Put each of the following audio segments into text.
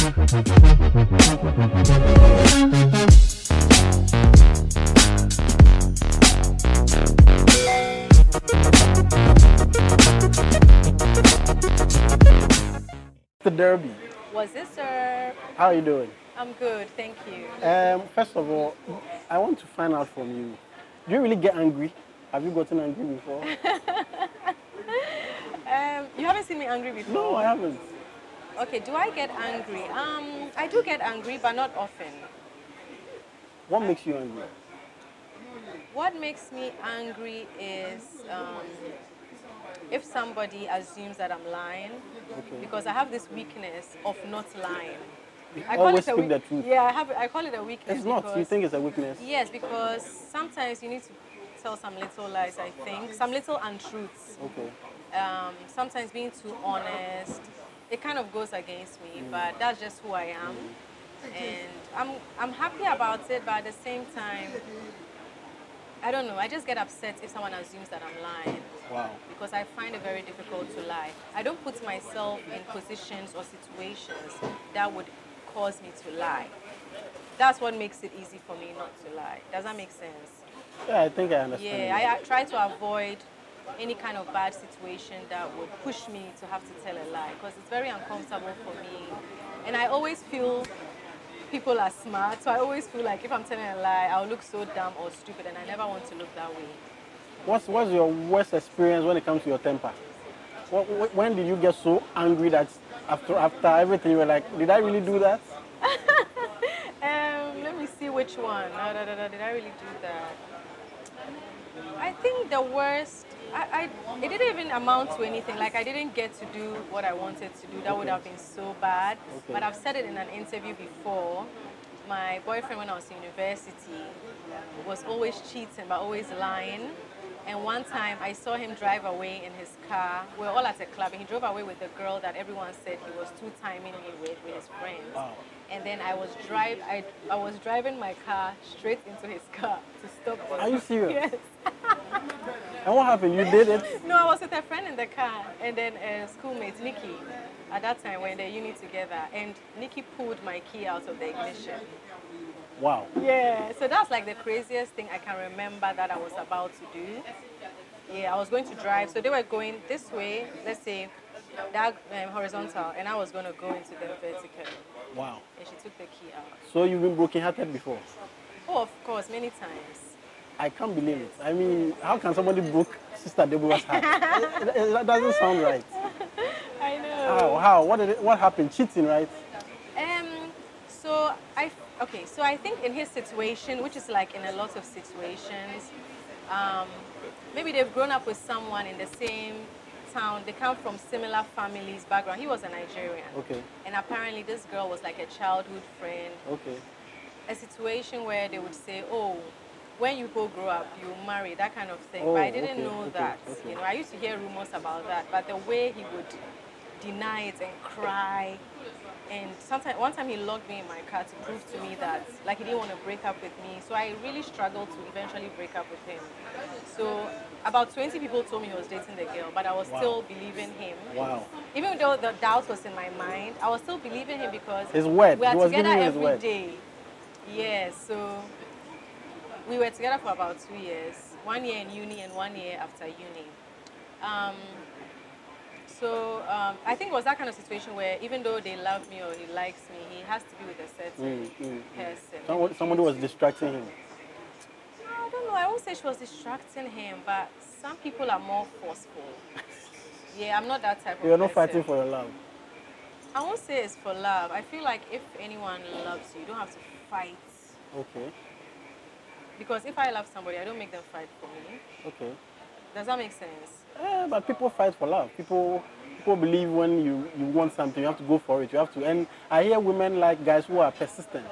The Derby. Was this, sir? How are you doing? I'm good, thank you. First of all, I want to find out from you. Do you really get angry? Have you gotten angry before? You haven't seen me angry before? No, I haven't. Okay, do I get angry? I do get angry, but not often. What makes you angry? What makes me angry is if somebody assumes that I'm lying, because I have this weakness of not lying. Always speak the truth. Yeah, I call it a weakness. It's not. Because, You think it's a weakness? yes, because sometimes you need to tell some little lies, I think, some little untruths. Okay. Sometimes being too honest, it kind of goes against me, but that's just who I am. And I'm happy about it, but at the same time, I don't know, I just get upset if someone assumes that I'm lying. Wow. Because I find it very difficult to lie. I don't put myself in positions or situations that would cause me to lie. That's what makes it easy for me not to lie. Does that make sense? Yeah, I think I understand. Yeah, I try to avoid any kind of bad situation that would push me to have to tell a lie, because it's very uncomfortable for me. And I always feel people are smart, so I always feel like if I'm telling a lie, I'll look so dumb or stupid, and I never want to look that way. What's your worst experience when it comes to your temper? When did you get so angry that after everything you were like, did I really do that? Let me see which one. Did I really do that? I think the worst, it didn't even amount to anything. Like, I didn't get to do what I wanted to do. That would have been so bad. Okay. But I've said it in an interview before. My boyfriend, when I was in university, was always cheating, but always lying. And one time I saw him drive away in his car. We were all at a club, and he drove away with the girl that everyone said he was two-timing me with his friends. Wow. And then I was driving my car straight into his car to stop them. Are you serious? Yes. And what happened? You did it? No, I was with a friend in the car, and then a schoolmate, Nikki, at that time we're in the uni together, and Nikki pulled my key out of the ignition. Wow. Yeah, so that's like the craziest thing I can remember that I was about to do. Yeah, I was going to drive, so they were going this way, let's say, that horizontal, and I was going to go into the vertical. Wow. And she took the key out. So you've been broken-hearted before? Oh, of course, many times. I can't believe it. I mean, how can somebody broke Sister Deborah's heart? That doesn't sound right. I know. How? What happened? Cheating, right? So I think in his situation, which is like in a lot of situations, maybe they've grown up with someone in the same town. They come from similar families, background. He was a Nigerian. Okay. And apparently this girl was like a childhood friend. Okay. A situation where they would say, oh, when you go grow up, you marry, that kind of thing. Oh, but I didn't okay, know okay, that. okay. You know, I used to hear rumors about that, but the way he would deny it and cry, and one time he locked me in my car to prove to me that, like, he didn't want to break up with me. So I really struggled to eventually break up with him. So about 20 people told me he was dating the girl, but I was still believing him. Wow. Even though the doubt was in my mind, I was still believing him because His word. we are He was together giving you his every word. day. Yeah, so we were together for about 2 years, 1 year in uni and 1 year after uni. I think it was that kind of situation where even though they love me or he likes me, he has to be with a certain person. Somebody was distracting him. I don't know, I won't say she was distracting him, but some people are more forceful. Yeah, I'm not that type of person. You're not fighting for your love. I won't say it's for love. I feel like if anyone loves you, you don't have to fight. Okay. Because if I love somebody, I don't make them fight for me. Okay. Does that make sense? But people fight for love. People believe when you want something, you have to go for it. You have to. And I hear women like guys who are persistent.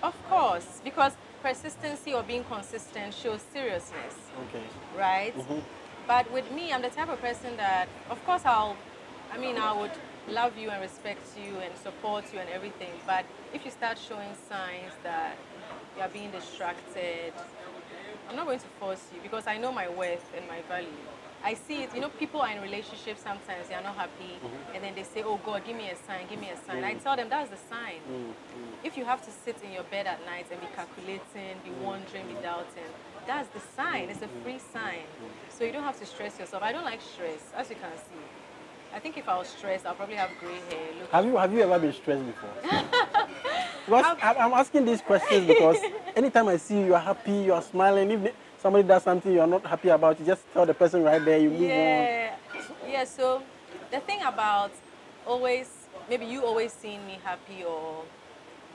Of course, because persistency or being consistent shows seriousness. Okay. Right? Mm-hmm. But with me, I'm the type of person that, of course, I would love you and respect you and support you and everything. But if you start showing signs that you are being distracted, I'm not going to force you because I know my worth and my value. I see it. You know, people are in relationships sometimes, they are not happy, and then they say, oh God, give me a sign, give me a sign. I tell them, that's the sign. If you have to sit in your bed at night and be calculating, be wondering, be doubting, that's the sign. It's a free sign. So you don't have to stress yourself. I don't like stress, as you can see. I think if I was stressed, I'll probably have gray hair. Look. Have you ever been stressed before? Because I'm asking these questions because anytime I see you are happy, you are smiling, if somebody does something you are not happy about, you just tell the person right there, you move on. Yeah, so the thing about maybe you always seeing me happy, or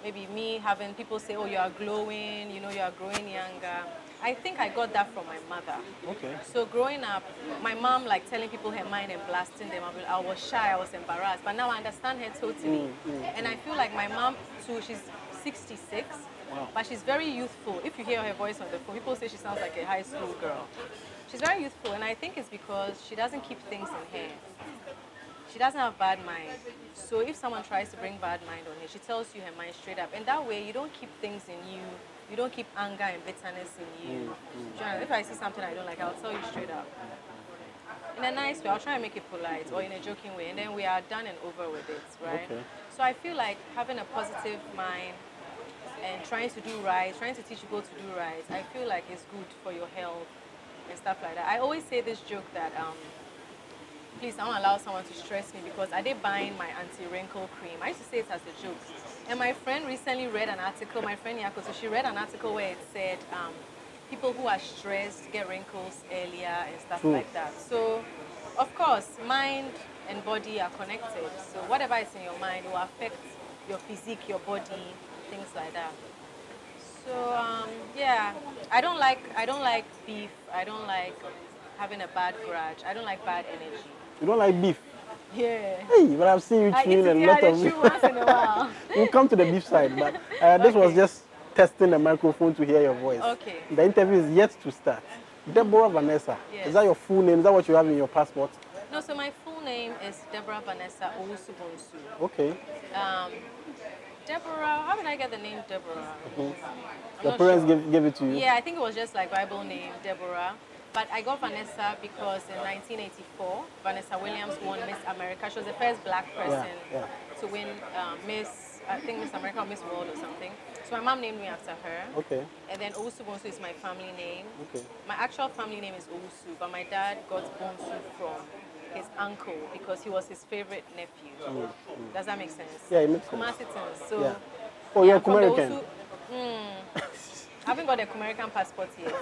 maybe me having people say, oh, you are glowing, you know, you are growing younger. I think I got that from my mother. Okay. So growing up, my mom like telling people her mind and blasting them. I was shy, I was embarrassed, but now I understand her totally. And I feel like my mom too, she's 66, but she's very youthful. If you hear her voice on the phone, people say she sounds like a high school girl. She's very youthful, and I think it's because she doesn't keep things in her. She doesn't have bad mind. So if someone tries to bring bad mind on her, she tells you her mind straight up. And that way, you don't keep things in you. You don't keep anger and bitterness in you. If I see something I don't like, I'll tell you straight up. In a nice way, I'll try and make it polite, or in a joking way, and then we are done and over with it, right? Okay. So I feel like having a positive mind and trying to do right, trying to teach people to do right, I feel like it's good for your health and stuff like that. I always say this joke that, please, I don't allow someone to stress me because I did buying my anti-wrinkle cream. I used to say it as a joke. And my friend recently read an article, my friend Yako, so she read an article where it said people who are stressed get wrinkles earlier and stuff like that. So, of course, mind and body are connected. So whatever is in your mind will affect your physique, your body, things like that. So, yeah, I don't like beef. I don't like having a bad grudge. I don't like bad energy. You don't like beef? Yeah. Hey, but I've seen you chewing a lot of beef. Once in a while. We'll come to the beef side, but this was just testing the microphone to hear your voice. Okay. The interview is yet to start. Deborah Vanessa. Yes. Is that your full name? Is that what you have in your passport? No, so my full name is Deborah Vanessa Owusu-Bonsu. Okay. Deborah, how did I get the name Deborah? Your parents gave it to you? Yeah, I think it was just like Bible name, Deborah. But I got Vanessa because in 1984, Vanessa Williams won Miss America. She was the first black person to win Miss America or Miss World or something. So my mom named me after her. Okay. And then Owusu-Bonsu is my family name. Okay. My actual family name is Owusu, but my dad got Bonsu from his uncle because he was his favorite nephew. Does that make sense? Yeah, it makes sense. Kumasi. So, oh, you're American? I haven't got a American passport yet,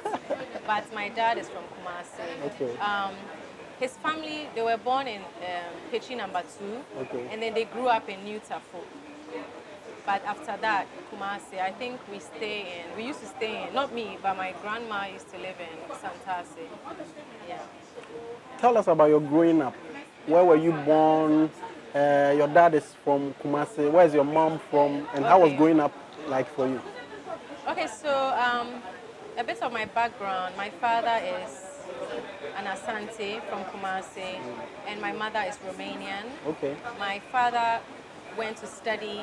but my dad is from Kumasi. Okay. His family, they were born in Pechi number 2, and then they grew up in New Tafo. But after that, Kumasi, I think we used to stay in, not me, but my grandma used to live in Santase. Yeah. Tell us about your growing up. Where were you born? Your dad is from Kumasi. Where is your mom from? And how was growing up like for you? Okay, so a bit of my background. My father is an Asante from Kumasi, and my mother is Romanian. Okay. My father went to study.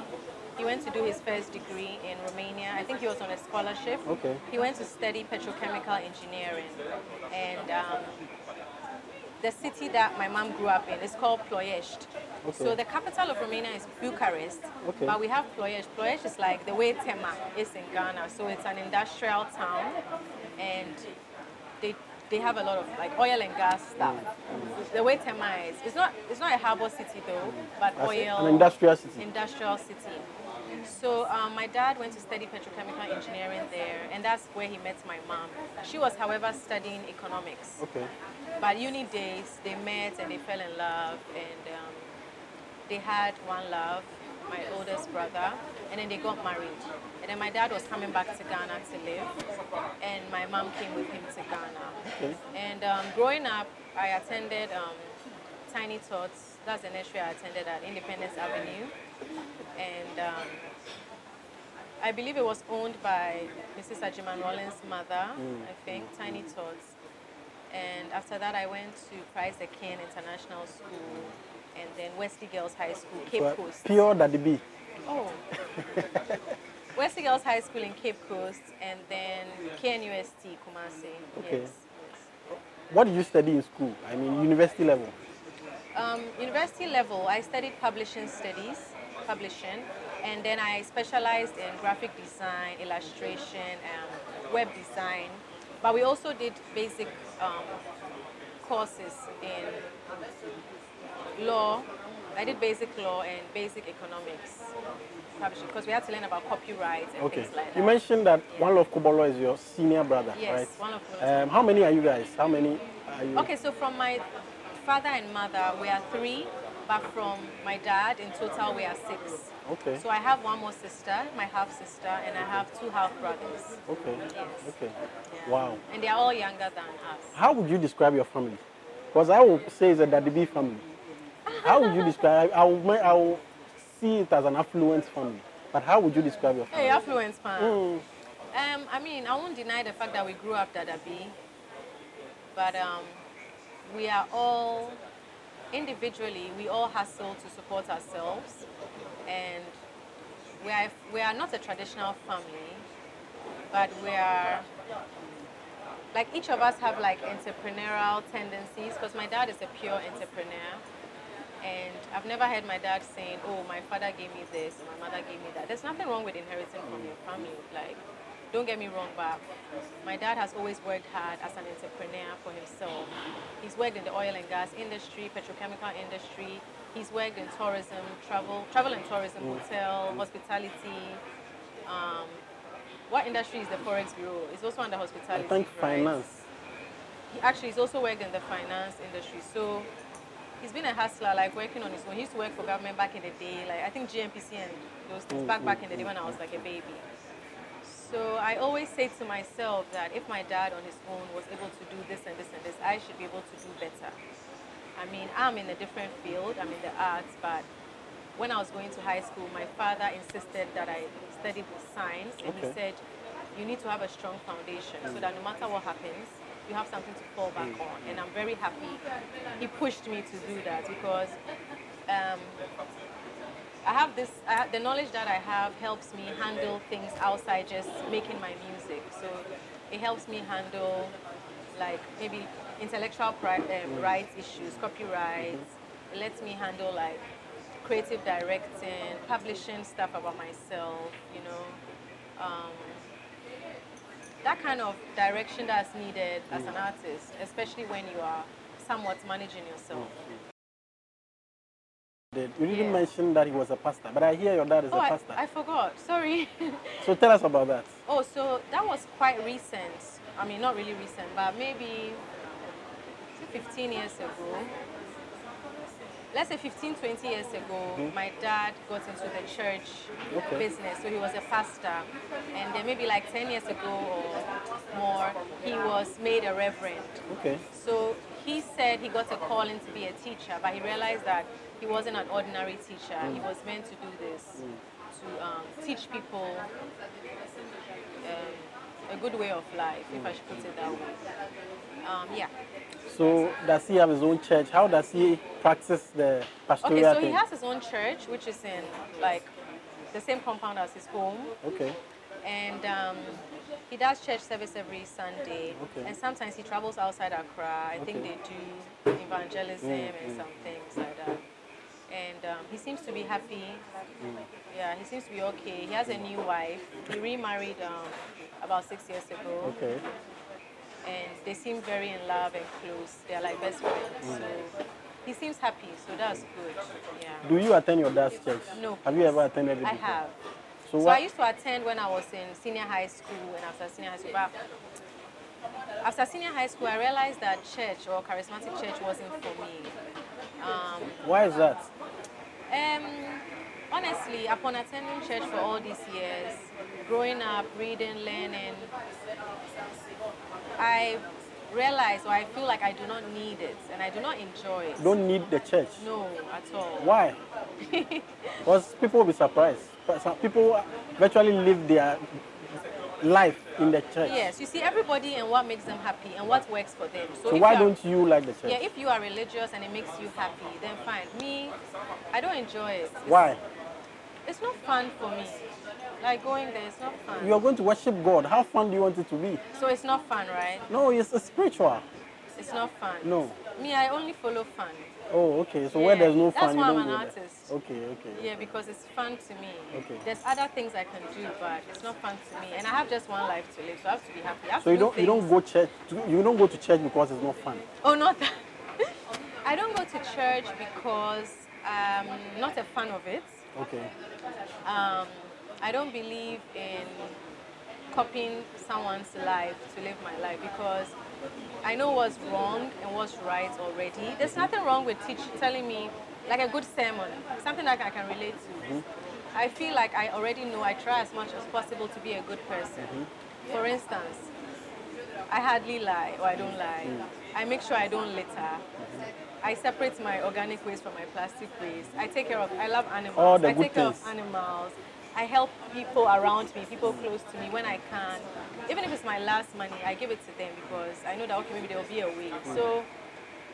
He went to do his first degree in Romania. I think he was on a scholarship. Okay. He went to study petrochemical engineering. And the city that my mom grew up in is called Ploiești. Okay. So the capital of Romania is Bucharest. Okay. But we have Ploiești. Ploiești is like the way Tema is in Ghana. So it's an industrial town. And they have a lot of like oil and gas stuff. The way Tema is, it's not a harbor city though, but oil. An industrial city. Industrial city. So my dad went to study petrochemical engineering there, and that's where he met my mom. She was, however, studying economics. Okay. But uni days, they met and they fell in love, and they had one love, my oldest brother, and then they got married. And then my dad was coming back to Ghana to live, and my mom came with him to Ghana. Okay. And growing up, I attended Tiny Tots. That's the nursery I attended at Independence Avenue. And I believe it was owned by Mrs. Ajiman Rollins' mother, I think, Tiny Tots. And after that, I went to Christ the King International School, and then Wesley Girls High School, Cape Coast. Pure Daddy B. Oh. Wesley Girls High School in Cape Coast, and then KNUST, Kumasi. Okay. Yes. What did you study in school? I mean, university level. University level, I studied publishing studies, and then I specialized in graphic design, illustration, and web design. But we also did basic courses in law. I did basic law and basic economics, publishing, because we had to learn about copyright and Okay. things like that. You mentioned that One Love Kobolo is your senior brother, Yes, right? one of them. How many are you guys? How many are you? Okay, so from my father and mother, we are 3, but from my dad, in total, we are 6. Okay. So I have one more sister, my half sister, and I have 2 half brothers. Okay. Yes. Okay. Yeah. Wow. And they are all younger than us. How would you describe your family? Because I would say it's a Daddy B family. How would you describe? I will see it as an affluent family. But how would you describe your family? Hey, affluence, man. I mean, I won't deny the fact that we grew up Dadabi, but we are all, individually, we all hustle to support ourselves, and we are not a traditional family, but we are, like, each of us have like entrepreneurial tendencies, because my dad is a pure entrepreneur. And I've never heard my dad saying, oh, my father gave me this, or my mother gave me that. There's nothing wrong with inheriting from your family. Like, don't get me wrong, but my dad has always worked hard as an entrepreneur for himself. He's worked in the oil and gas industry, petrochemical industry. He's worked in tourism, travel and tourism, hotel, hospitality. What industry is the Forex Bureau? It's also under hospitality, I think right? finance. He's also worked in the finance industry. So he's been a hustler, like working on his own. He used to work for government back in the day, like I think GMPC and those things back in the day when I was like a baby. So I always say to myself that if my dad on his own was able to do this and this and this, I should be able to do better. I mean, I'm in a different field, I'm in the arts, but when I was going to high school, my father insisted that I study science, and he said, you need to have a strong foundation so that no matter what happens, you have something to fall back on. And I'm very happy he pushed me to do that, because the knowledge that I have helps me handle things outside just making my music. So it helps me handle like maybe intellectual rights issues, copyrights. It lets me handle like creative directing, publishing stuff about myself, you know. That kind of direction that's needed as an artist, especially when you are somewhat managing yourself. You didn't mention that he was a pastor, but I hear your dad is a pastor. I forgot, sorry. So tell us about that. Oh, so that was quite recent. I mean, not really recent, but maybe 15 years ago. Let's say 15, 20 years ago, my dad got into the church business. So he was a pastor. And then maybe like 10 years ago or more, he was made a reverend. Okay. So he said he got a calling to be a teacher, but he realized that he wasn't an ordinary teacher. He was meant to do this, to teach people a good way of life, if I should put it that way. Yeah. So does he have his own church? How does he practice the pastoral Okay, so thing? he has his own church, which is in like the same compound as his home. Okay. And he does church service every Sunday. Okay. And sometimes he travels outside Accra. I think they do evangelism and some things like that. And he seems to be happy. Yeah, he seems to be okay. He has a new wife. He remarried about 6 years ago. Okay. And they seem very in love and close. They're like best friends. So he seems happy, so that's good. Yeah. Do you attend your dad's church? No. Have you ever attended it I before? have. So I used to attend when I was in senior high school and after senior high school. But after senior high school, I realized that church or charismatic church wasn't for me. Why is that? Honestly, upon attending church for all these years, growing up, reading, learning, I realize, or I feel like I do not need it and I do not enjoy it. Don't need the church? No, at all. Why? Because people will be surprised. Some people virtually live their life in the church. Yes, you see everybody and what makes them happy and what works for them. So why don't you like the church? Yeah, if you are religious and it makes you happy, then fine. Me, I don't enjoy it. Why? It's not fun for me. Like going there, it's not fun. You are going to worship God. How fun do you want it to be? So it's not fun, right? No, it's spiritual. It's not fun. No. Me, I only follow fun. Oh, okay. So where there's no fun, that's you why don't I'm an go artist. there. Okay. Yeah, because it's fun to me. Okay. There's other things I can do, but it's not fun to me. And I have just one life to live, so I have to be happy. I have So to do you don't go church. You don't go to church because it's not fun. Oh, not that. I don't go to church because I'm not a fan of it. Okay. I don't believe in copying someone's life to live my life because I know what's wrong and what's right already. There's nothing wrong with telling me like a good sermon, something that I can relate to. I feel like I already know. I try as much as possible to be a good person. For instance, I hardly lie or I don't lie. I make sure I don't litter. I separate my organic waste from my plastic waste. I love animals. All the I good take care of things. animals. I help people around me, people close to me when I can. Even if it's my last money, I give it to them because I know that, okay, maybe there will be a way. So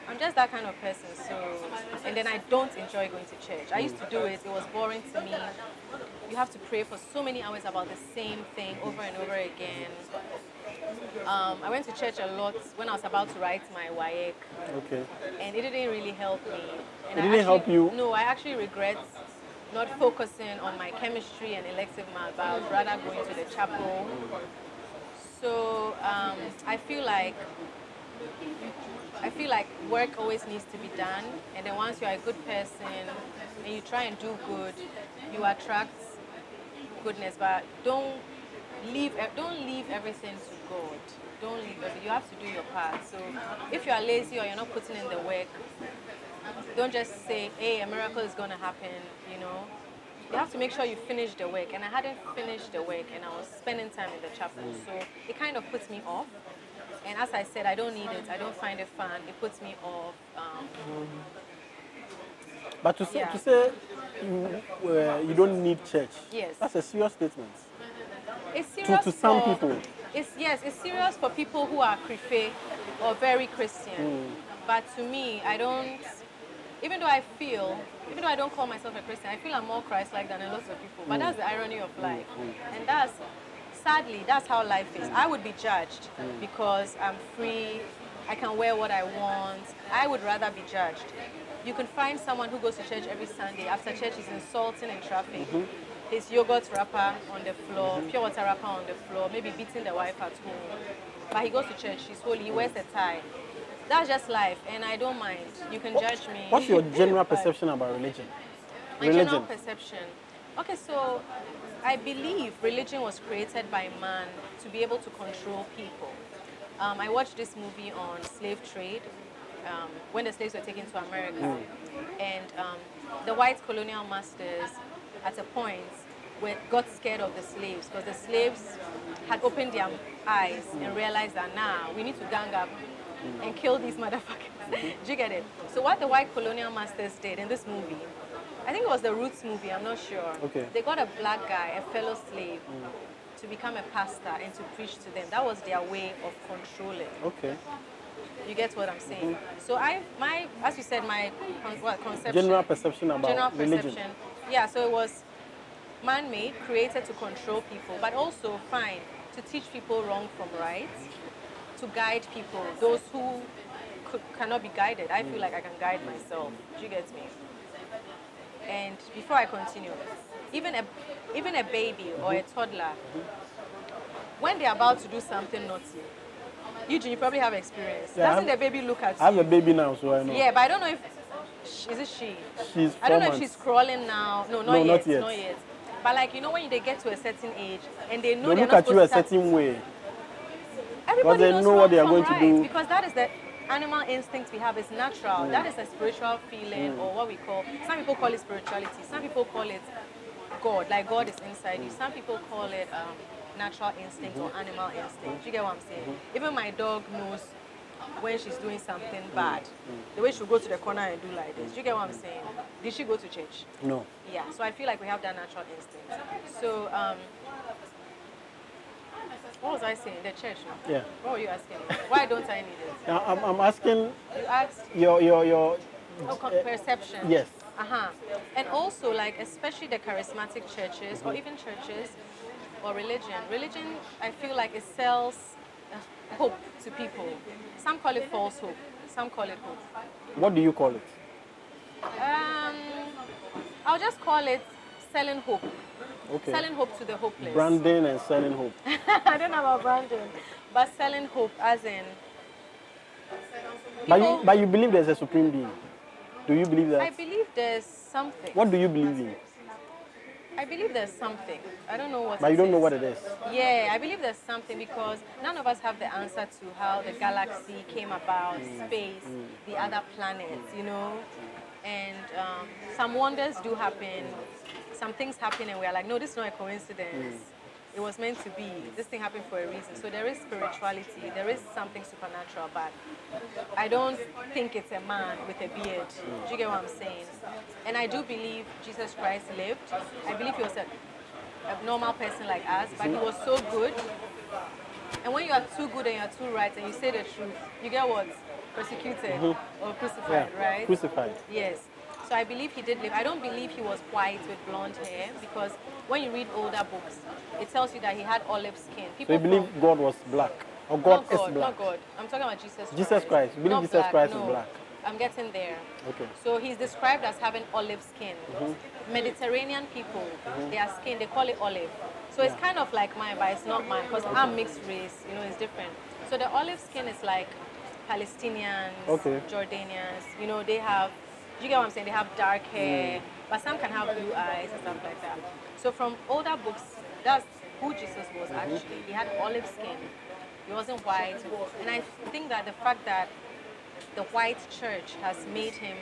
I'm just that kind of person. And then I don't enjoy going to church. I used to do it. It was boring to me. You have to pray for so many hours about the same thing over and over again. I went to church a lot when I was about to write my WAEC. Okay. And it didn't really help me. And It didn't help you? No, I actually regret not focusing on my chemistry and elective math, but I was rather going to the chapel. So I feel like work always needs to be done, and then once you're a good person and you try and do good, you attract goodness. But don't leave everything to God. Don't leave everything. You have to do your part. So if you are lazy or you're not putting in the work, don't just say, hey, a miracle is going to happen, you know. You have to make sure you finish the work. And I hadn't finished the work, and I was spending time in the chapel. So it kind of puts me off. And as I said, I don't need it. I don't find it fun. It puts me off. But to say you don't need church, Yes. that's a serious statement. It's serious to some people. It's serious for people who are Krife or very Christian. But to me, even though I don't call myself a Christian, I feel I'm more Christ-like than a lot of people. But that's the irony of life. And sadly, that's how life is. I would be judged because I'm free, I can wear what I want. I would rather be judged. You can find someone who goes to church every Sunday. After church, he's insulting in traffic. His yogurt wrapper on the floor, pure water wrapper on the floor, maybe beating the wife at home. But he goes to church, he's holy, he wears a tie. That's just life, and I don't mind. You can judge me. What's your general perception about religion? My general perception. Okay, so I believe religion was created by man to be able to control people. I watched this movie on slave trade when the slaves were taken to America. And the white colonial masters, at a point, got scared of the slaves because the slaves had opened their eyes and realized that, we need to gang up and kill these motherfuckers. Do you get it? So what the white colonial masters did in this movie, I think it was the Roots movie, I'm not sure. Okay. They got a black guy, a fellow slave, to become a pastor and to preach to them. That was their way of controlling. Okay. You get what I'm saying? So as you said, my conception. General perception about religion. Yeah, so it was man-made, created to control people, but also to teach people wrong from right, to guide people, those who cannot be guided. I feel like I can guide myself. Do you get me? And before I continue, even a baby or a toddler, when they're about to do something naughty, Eugene, you probably have experience. Yeah, Doesn't the baby look at you? I have a baby now, so I know. Yeah, but I don't know if is it she? She's 4 I don't know months. if she's crawling now. No, not yet. But like, you know, when they get to a certain age and they know they they're look not at you a supposed to certain way. Everybody they knows know what they are wrong going from to do. right, because that is the animal instinct we have. It's natural. That is a spiritual feeling, or what we call, some people call it spirituality, some people call it God, like God is inside you. Some people call it natural instinct or animal instinct. Do you get what I'm saying? Even my dog knows when she's doing something bad. The way she'll go to the corner and do like this. Do you get what I'm saying? Did she go to church? No. Yeah, so I feel like we have that natural instinct. So, what was I saying? The church, no? Yeah. What were you asking me? Why don't I need it? Now, I'm asking You asked your perception. yes. And also, like, especially the charismatic churches, or even churches, or religion. Religion, I feel like it sells hope to people. Some call it false hope. Some call it hope. What do you call it? I'll just call it selling hope. Okay. Selling hope to the hopeless. Branding and selling hope. I don't know about branding, but selling hope as in. But you believe there's a supreme being? Do you believe that? I believe there's something. What do you believe in? I believe there's something. I don't know what But you don't know what it is. Yeah, I believe there's something because none of us have the answer to how the galaxy came about, space, the other planets, you know. And some wonders do happen. Some things happen and we're like, no, this is not a coincidence. It was meant to be. This thing happened for a reason. So there is spirituality. There is something supernatural, but I don't think it's a man with a beard. Do you get what I'm saying? And I do believe Jesus Christ lived. I believe he was a normal person like us, but he was so good. And when you are too good and you are too right and you say the truth, you get what? Persecuted or crucified, right? Crucified. Yes. So I believe he did live. I don't believe he was white with blonde hair because when you read older books, it tells you that he had olive skin. So you believe God was black? Or God is black? Not God. I'm talking about Jesus Christ. Jesus Christ. You believe Not Jesus black, Christ no. is black? I'm getting there. Okay. So he's described as having olive skin. Mediterranean people, their skin, they call it olive. So it's kind of like mine, but it's not mine because I'm mixed race, you know, it's different. So the olive skin is like Palestinians, Jordanians, you know, they have, you get what I'm saying? They have dark hair, but some can have blue eyes and stuff like that. So from older books, that's who Jesus was actually. He had olive skin. He wasn't white. And I think that the fact that the white church has made him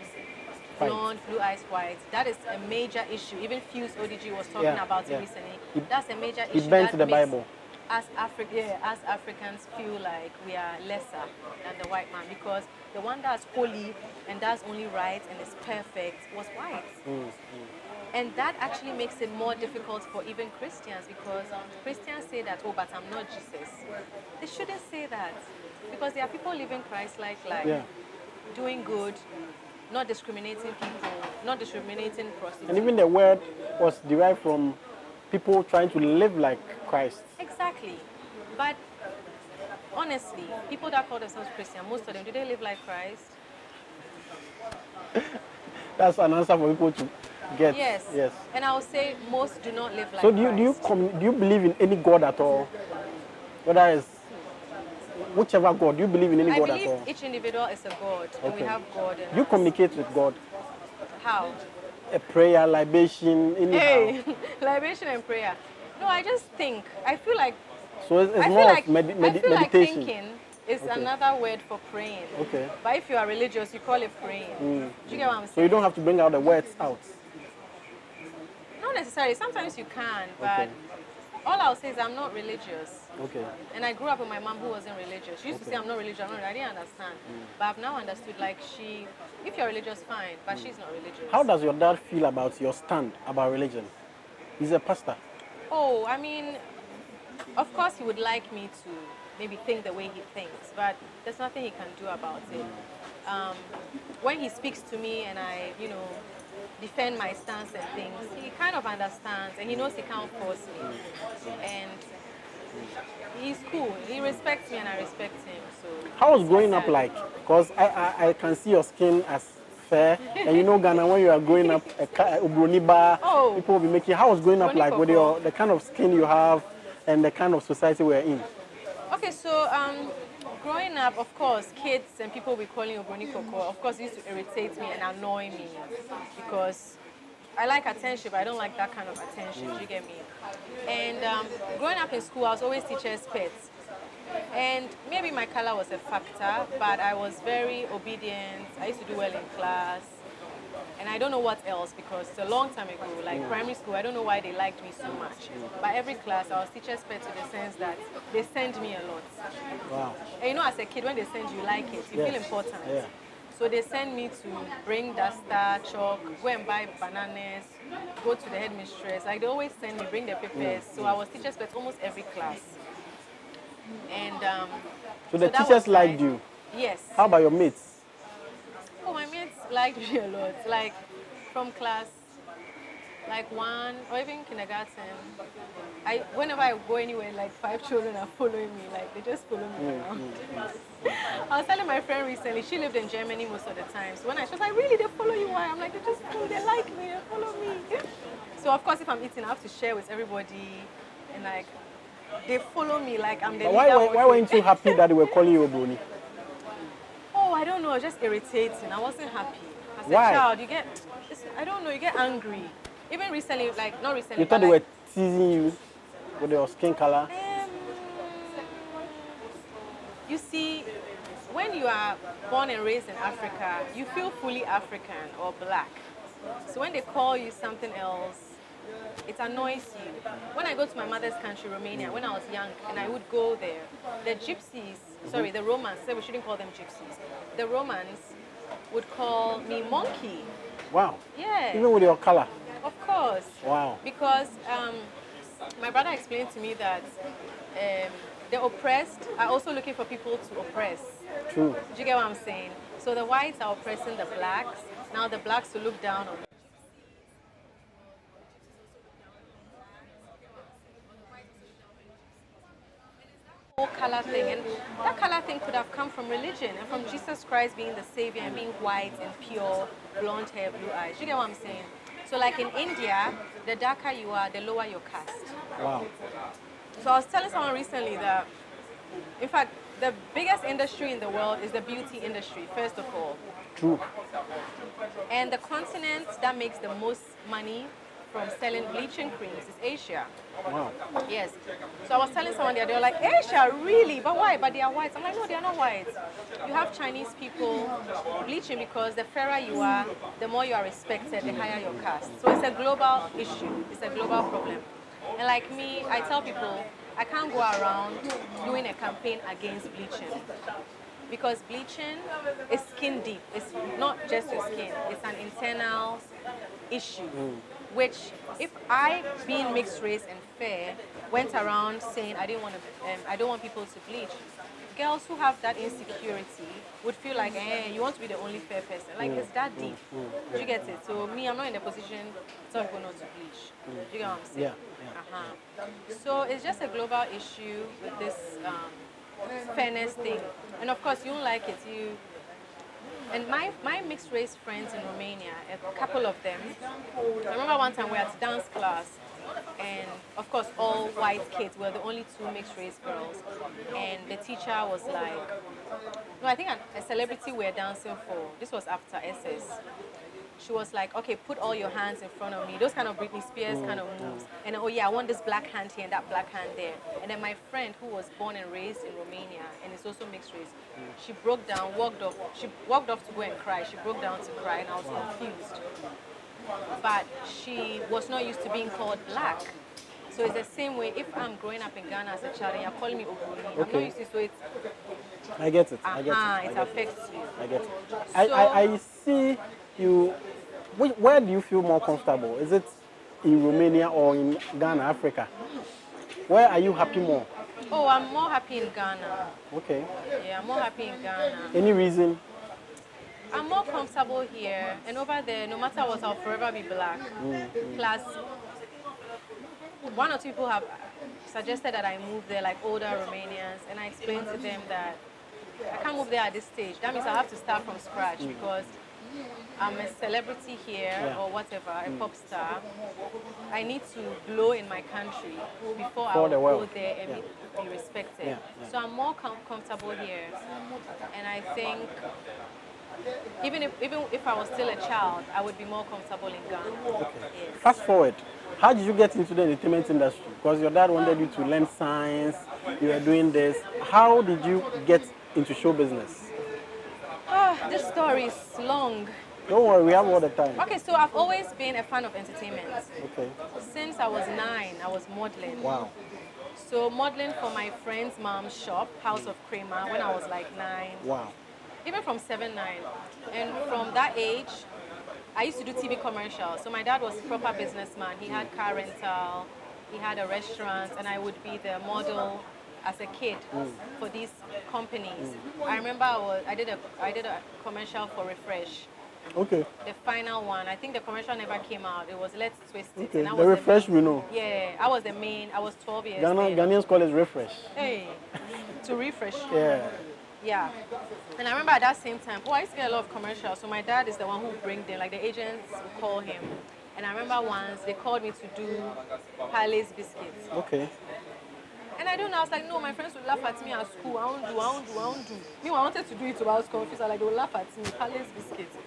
blonde, blue eyes, white, that is a major issue. Even Fuse ODG was talking about it recently. That's a major issue. He bent to the Bible. As Africans feel like we are lesser than the white man because the one that's holy and does only right and is perfect was white. And that actually makes it more difficult for even Christians because Christians say that, oh, but I'm not Jesus. They shouldn't say that because there are people living Christ-like life, doing good, not discriminating people, not discriminating prostitutes. And even the word was derived from people trying to live like Christ. Exactly. But honestly, people that call themselves Christian, most of them, do they live like Christ? That's an answer for people to get. Yes. And I would say most do not live like so Christ. Do you believe in any God at all? Whether it's whichever God, do you believe in any God at all? I believe each individual is a God, and we have God. You communicate with God? How? A prayer, libation, anyhow. Hey, libation and prayer. No, I just think. I feel like. So it's more like meditation. I feel like thinking is another word for praying. Okay. But if you are religious, you call it praying. Do you get what I'm saying? So you don't have to bring out the words out? Not necessarily. Sometimes you can, but all I'll say is I'm not religious. Okay. And I grew up with my mom who wasn't religious. She used to say I'm not religious. I didn't understand. But I've now understood, like, if you're religious, fine, but she's not religious. How does your dad feel about your stand about religion? He's a pastor. Oh, I mean, of course he would like me to maybe think the way he thinks, but there's nothing he can do about it. When he speaks to me and I, defend my stance and things, he kind of understands and he knows he can't force me. And he's cool. He respects me and I respect him. So how was growing up like? Because I can see your skin as fair. And Ghana, when you are growing up, people will be making. How was growing up like with the kind of skin you have and the kind of society we're in? Okay, so growing up, of course, kids and people will be calling you Brony Coco. Of course, it used to irritate me and annoy me because I like attention, but I don't like that kind of attention. You get me? And growing up in school, I was always teacher's pet. And maybe my color was a factor, but I was very obedient. I used to do well in class. And I don't know what else because it's a long time ago, like primary school, I don't know why they liked me so much. But every class, I was teacher's pet to the sense that they send me a lot. Wow. And as a kid, when they send you, like it, you feel important. Yeah. So they send me to bring duster, chalk, go and buy bananas, go to the headmistress. Like they always send me, bring the papers. So I was teacher's pet almost every class. And so the teachers liked you? Yes. How about your mates? Oh, my mates liked me a lot. Like from class like 1 or even kindergarten. Whenever I go anywhere, like 5 children are following me, like they just follow me around. I was telling my friend recently, she lived in Germany most of the time. So when she was like, really, they follow you? Why? I'm like, they like me, they follow me. So of course, if I'm eating, I have to share with everybody, and like they follow me like I'm the But leader. why weren't you happy that they were calling you Obroni? Oh, I don't know, it's just irritating. I wasn't happy. As Why? a child, I don't know, you get angry. Even recently, like not recently, You thought but they like, were teasing you with your skin color? you see, when you are born and raised in Africa, you feel fully African or black. So when they call you something else, it annoys you. When I go to my mother's country, Romania, when I was young, and I would go there, the gypsies, sorry, the Romans, so we shouldn't call them gypsies. The Romans would call me monkey. Wow. Yeah. Even with your color? Of course. Wow. Because my brother explained to me that the oppressed are also looking for people to oppress. True. Do you get what I'm saying? So the whites are oppressing the blacks. Now the blacks will look down on the whole color thing. And that color thing could have come from religion and from Jesus Christ being the savior and being white and pure, blonde hair, blue eyes. Do you get what I'm saying? So like in India, the darker you are, the lower your caste. Wow. So I was telling someone recently that, in fact, the biggest industry in the world is the beauty industry, first of all. True. And the continent that makes the most money from selling bleaching creams is Asia. Wow. Yes. So I was telling someone there, they were like, Asia, really? But why? But they are white. I'm like, no, they are not white. You have Chinese people bleaching because the fairer you are, the more you are respected, the higher your caste. So it's a global issue. It's a global problem. And like me, I tell people, I can't go around doing a campaign against bleaching. Because bleaching is skin deep. It's not just your skin. It's an internal issue. Which, if I, being mixed race and fair, went around saying I don't want people to bleach, girls who have that insecurity would feel like, you want to be the only fair person. Like, it's that deep. Do you get it? So me, I'm not in a position to tell people not to bleach. Do you get what I'm saying? Yeah. So it's just a global issue with this fairness thing. And of course, you don't like it. And my mixed race friends in Romania, a couple of them, I remember one time we were at dance class, and of course all white kids were the only 2 mixed race girls. And the teacher was like, no, I think a celebrity we were dancing for, this was after SS. She was like, okay, put all your hands in front of me. Those kind of Britney Spears kind of moves. And then, oh yeah, I want this black hand here and that black hand there. And then my friend who was born and raised in Romania and is also mixed race, she broke down, walked off. She walked off to go and cry. She broke down to cry and I was confused. But she was not used to being called black. So it's the same way if I'm growing up in Ghana as a child and you're calling me Obroni, I'm not used to, so it's... I get it. I get it. It affects you. I get it. I see you. Where do you feel more comfortable? Is it in Romania or in Ghana, Africa? Where are you happy more? Oh, I'm more happy in Ghana. Okay. Yeah, I'm more happy in Ghana. Any reason? I'm more comfortable here, and over there, no matter what, I'll forever be black. Plus, 1 or 2 people have suggested that I move there, like older Romanians, and I explained to them that I can't move there at this stage. That means I have to start from scratch because I'm a celebrity here or whatever, a pop star. I need to blow in my country before I will go there and be respected. So I'm more comfortable here, and I think even if I was still a child, I would be more comfortable in Ghana. Okay. Yes. Fast forward. How did you get into the entertainment industry? Because your dad wanted you to learn science, you were doing this. How did you get into show business? This story is long. Don't worry, we have all the time. Okay, so I've always been a fan of entertainment. Okay. Since I was 9, I was modeling. Wow. So modeling for my friend's mom's shop, House of Kramer, when I was like 9. Wow. Even from 7, 9. And from that age, I used to do TV commercials. So my dad was a proper businessman. He had car rental, he had a restaurant, and I would be the model as a kid for these companies. I remember I did a commercial for Refresh. Okay. The final one. I think the commercial never came out. It was Let's Twist It. Okay. And I The was refresh main, we know. Yeah, I was the main. I was 12 years then. Ghanaians call it refresh. Hey, to refresh. Yeah. Yeah. And I remember at that same time, I used to get a lot of commercials. So my dad is the one who bring them, like the agents would call him. And I remember once they called me to do Palace biscuits. Okay. And I don't know, I was like, no, my friends would laugh at me at school. I won't do. Me, I wanted to do it, so I was confused. I was like, they would laugh at me, Palace biscuits.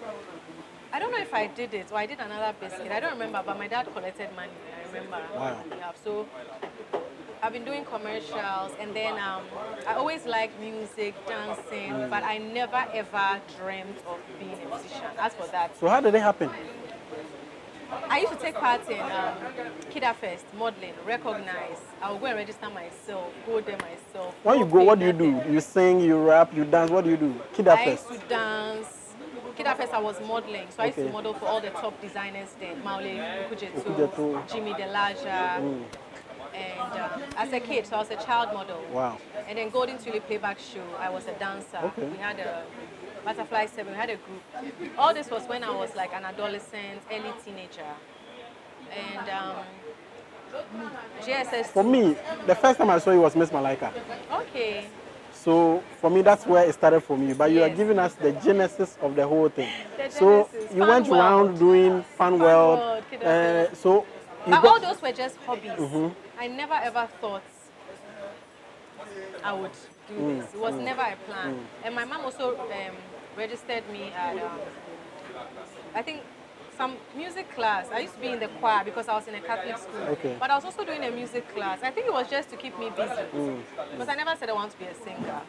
I don't know if I did it or I did another biscuit. I don't remember, but my dad collected money. I remember. Wow. Yeah, so I've been doing commercials, and then I always liked music, dancing, but I never ever dreamt of being a musician. As for that, So how did it happen? I used to take part in Kidda Fest, modeling, recognize. I'll go and register myself, go there myself. When you go, what do you do? You sing, you rap, you dance. What do you do? Kidda I Fest. used to dance. Kidda Fest, I was modeling, so I used to Okay. model for all the top designers then, Maule, Ukujetu. Ukujetu, Jimmy Delaja, and as a kid, so I was a child model. Wow. And then Golden Tulip Playback Show, I was a dancer. Okay. We had a Butterfly 7, we had a group. All this was when I was like an adolescent, early teenager. And GSS. For me, the first time I saw you was Miss Malaika. Okay. So for me, that's where it started for me. But you are Yes. giving us the genesis of the whole thing. The So genesis, you Fun went World. around doing Fun World. World, Kidda Fest. So you But got, all those were just hobbies. I never ever thought I would do this. It was never a plan. And my mom also registered me at, I think, some music class. I used to be in the choir because I was in a Catholic school. Okay. But I was also doing a music class. I think it was just to keep me busy. Because I never said I want to be a singer.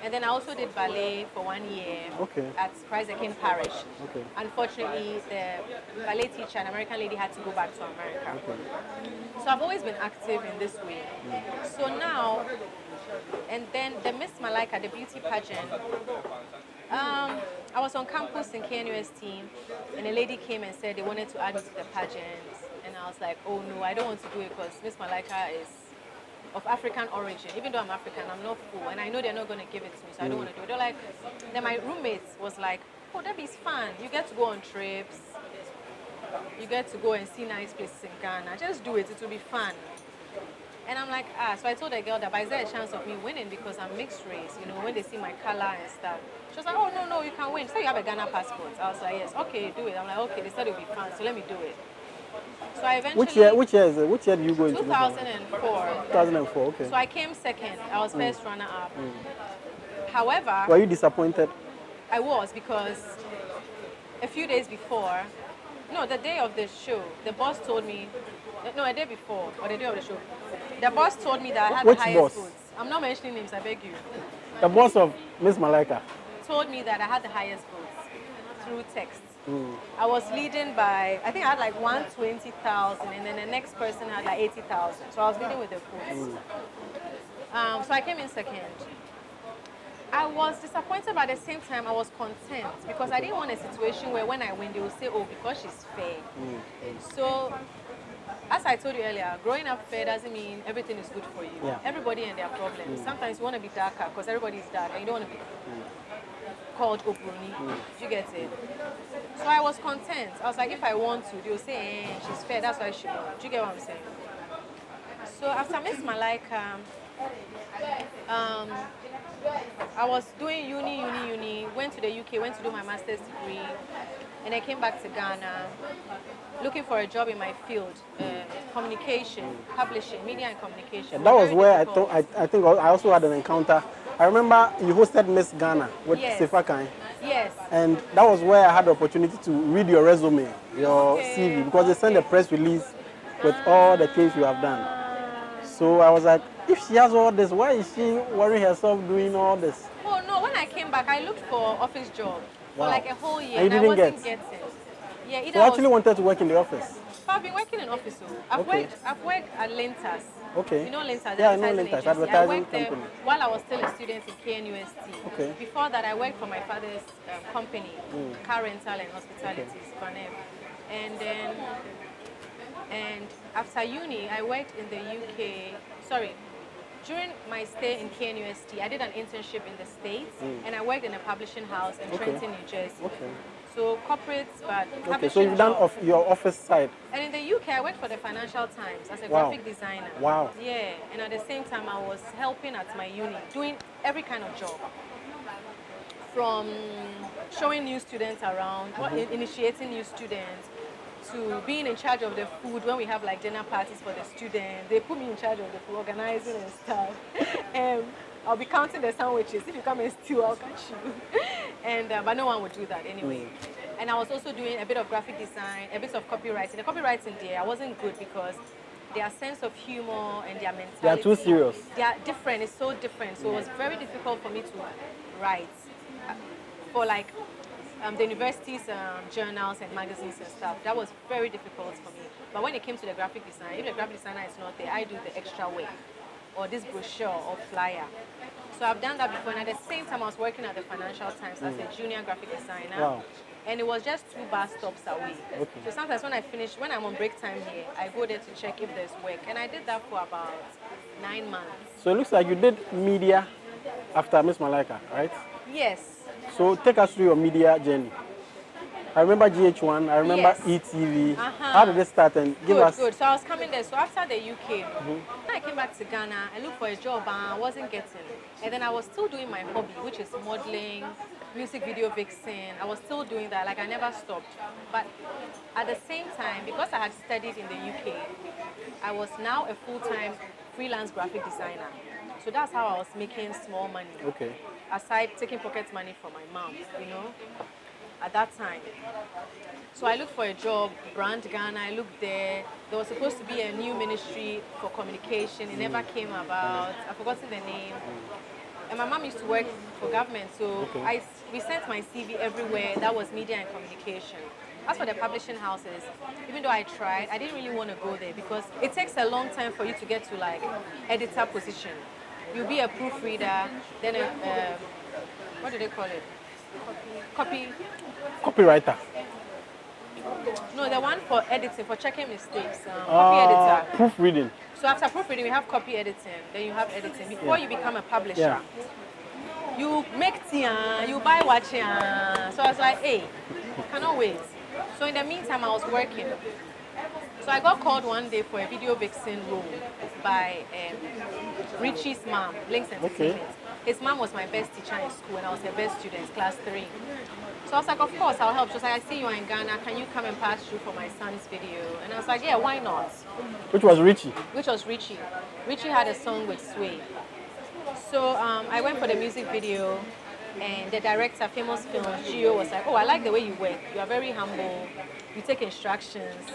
And then I also did ballet for 1 year Okay. at Christ the King Parish. Okay. Unfortunately, the ballet teacher, an American lady, had to go back to America. So I've always been active in this way. So now, and then the Miss Malaika, the beauty pageant, I was on campus in KNUST, and a lady came and said they wanted to add me to the pageant. And I was like, oh no, I don't want to do it because Miss Malaika is of African origin. Even though I'm African, I'm not full, and I know they're not going to give it to me, so I don't want to do it. They're like, then my roommates was like, oh, Debbie's fun. You get to go on trips. You get to go and see nice places in Ghana. Just do it. It will be fun. And I'm like, so I told the girl that, but is there a chance of me winning because I'm mixed race, you know, when they see my color and stuff. She was like, oh, no, you can win. So you have a Ghana passport. I was like, yes, okay, do it. I'm like, okay, they said it would be fun, so let me do it. So I eventually... which year is it? Which year did you go into? 2004. 2004, okay. So I came second. I was first runner-up. However... Were you disappointed? I was, because a few days before, no, the day of the show, the boss told me, no, a day before, or the day of the show, the boss told me that I had Which the highest boss? votes. I'm not mentioning names, I beg you. The boss of Miss Malaika. Told me that I had the highest votes through text. I was leading by, I think I had like 120,000, and then the next person had like 80,000. So I was leading with the votes. So I came in second. I was disappointed, but at the same time, I was content because I didn't want a situation where when I win, they will say, oh, because she's fair. So, as I told you earlier, growing up fair doesn't mean everything is good for you. Yeah. Everybody and their problems. Sometimes you want to be darker because everybody is dark and you don't want to be called Obroni. You get it? So I was content. I was like, if I want to, they'll say, she's fair, that's why she won. Do you get what I'm saying? So after Miss Malaika, I was doing uni, went to the UK, went to do my master's degree, and I came back to Ghana looking for a job in my field, communication, publishing, media and communication. That was Very where difficult. I think I also had an encounter. I remember you hosted Miss Ghana with Yes. Sefakan. Yes. And that was where I had the opportunity to read your resume, your CV, because they sent a press release with all the things you have done. So I was like, if she has all this, why is she worrying herself doing all this? Oh no, when I came back, I looked for office job for Wow. like a whole year, And you I didn't wasn't get? getting. Yeah, either So I actually was, wanted to work in the office. I've been working in office. So I've Okay. worked at Lentas. Okay. You know Lentas, the Yeah, I know advertising Lentas, agency. I advertising worked there company. while I was still a student in KNUST. Okay. Before that, I worked for my father's company, car rental and hospitalities, Vanessa. And then, and after uni, I worked in the UK. During my stay in KNUST, I did an internship in the States, and I worked in a publishing house in Okay. Trenton, New Jersey. Okay. So corporates, but Okay, so you've done jobs. your office side. And in the UK, I worked for the Financial Times as a Wow. graphic designer. Wow. Yeah, and at the same time, I was helping at my uni, doing every kind of job. From showing new students around, initiating new students, to being in charge of the food when we have like dinner parties for the students. They put me in charge of the food, organizing and stuff. I'll be counting the sandwiches. If you come and steal, I'll catch you. And but no one would do that anyway. And I was also doing a bit of graphic design, a bit of copywriting. The copywriting there, I wasn't good because their sense of humor and their mentality. They are too serious. They are different. It's so different. So it was very difficult for me to write for like the university's journals and magazines and stuff. That was very difficult for me. But when it came to the graphic design, if the graphic designer is not there, I do the extra work, or this brochure or flyer. So I've done that before, and at the same time I was working at the Financial Times as a junior graphic designer. Wow. And it was just 2 bus stops away. Okay. So sometimes when I'm on break time here, I go there to check if there's work. And I did that for about 9 months. So it looks like you did media after Miss Malaika, right? Yes. So take us through your media journey. I remember GH1, I remember Yes. ETV. How did it start? And give us. Good. So I was coming there. So after the UK, when I came back to Ghana, I looked for a job and I wasn't getting. And then I was still doing my hobby, which is modeling, music video vixen. I was still doing that, like I never stopped. But at the same time, because I had studied in the UK, I was now a full-time freelance graphic designer. So that's how I was making small money. Okay. Aside taking pocket money from my mom, at that time. So I looked for a job, Brand Ghana, I looked there. There was supposed to be a new ministry for communication. It never came about. I've forgotten the name. And my mom used to work for government, so we sent my CV everywhere. That was media and communication. As for the publishing houses, even though I tried, I didn't really want to go there because it takes a long time for you to get to like editor position. You'll be a proofreader, then what do they call it? Copywriter. No, the one for editing, for checking mistakes. Copy editor. Proofreading. So after proofreading, we have copy editing. Then you have editing. Before you become a publisher, you make tea, you buy watch. So I was like, hey, cannot wait. So in the meantime, I was working. So I got called one day for a video vixen role by Richie's mom, Blinks Entertainment. His mom was my best teacher in school and I was her best student, class 3. So I was like, of course, I'll help. She was like, I see you are in Ghana. Can you come and pass through for my son's video? And I was like, yeah, why not? Which was Richie? Which was Richie. Richie had a song with Sway. So I went for the music video and the director, Famous Films, Gio, was like, oh, I like the way you work. You are very humble. You take instructions.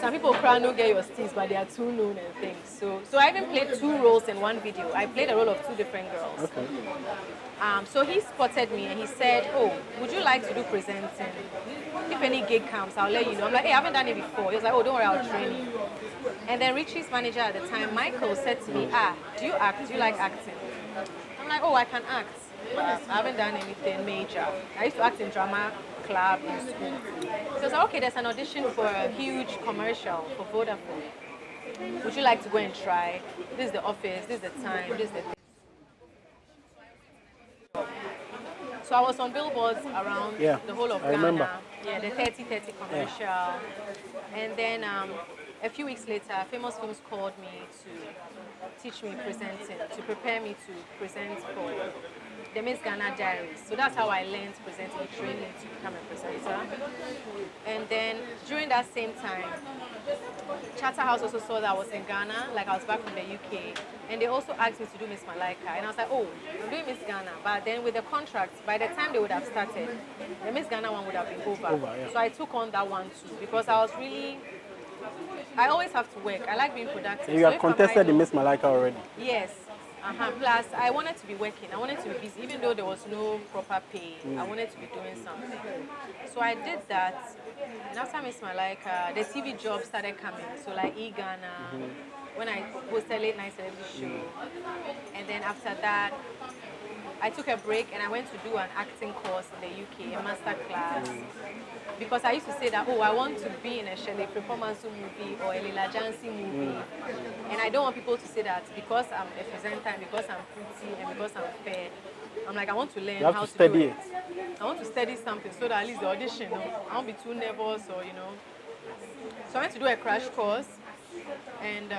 Some people cry no get your steez, but they are too known and things. So I even played 2 roles in one video. I played a role of 2 different girls. Okay. So he spotted me and he said, oh, would you like to do presenting? If any gig comes, I'll let you know. I'm like, hey, I haven't done it before. He was like, oh, don't worry, I'll train you. And then Richie's manager at the time, Michael, said to me, do you act? Do you like acting? I'm like, oh, I can act. But I haven't done anything major. I used to act in drama club in school. So I was like, okay, there's an audition for a huge commercial for Vodafone. Would you like to go and try? This is the office, this is the time, this is the thing. So I was on billboards around the whole of Ghana. Remember. Yeah, the 30-30 commercial. And then a few weeks later, Famous Films called me to teach me presenting, to prepare me to present for the Miss Ghana Diaries. So that's how I learned presenting, training to become a presenter. And then during that same time, Chatawali also saw that I was in Ghana, like I was back from the UK, and they also asked me to do Miss Malaika. And I was like, oh, I'm doing Miss Ghana. But then with the contract, by the time they would have started, the Miss Ghana one would have been over. So I took on that one too, because I always have to work. I like being productive. And you have contested the Miss Malaika already? Yes. Plus, I wanted to be working. I wanted to be busy. Even though there was no proper pay, I wanted to be doing something. So I did that. And after Miss Malaika, the TV jobs started coming. So like E-Ghana, when I hosted Late Night Celebrity Show. And then after that, I took a break and I went to do an acting course in the UK, a master class. Because I used to say that, oh, I want to be in a Shelley performance movie or a Lila Jansi movie. And I don't want people to say that because I'm a presenter, and because I'm pretty, and because I'm fair. I'm like, I want to learn You have how to to study do it. I want to study something so that at least the audition, I won't be too nervous or, So I went to do a crash course. And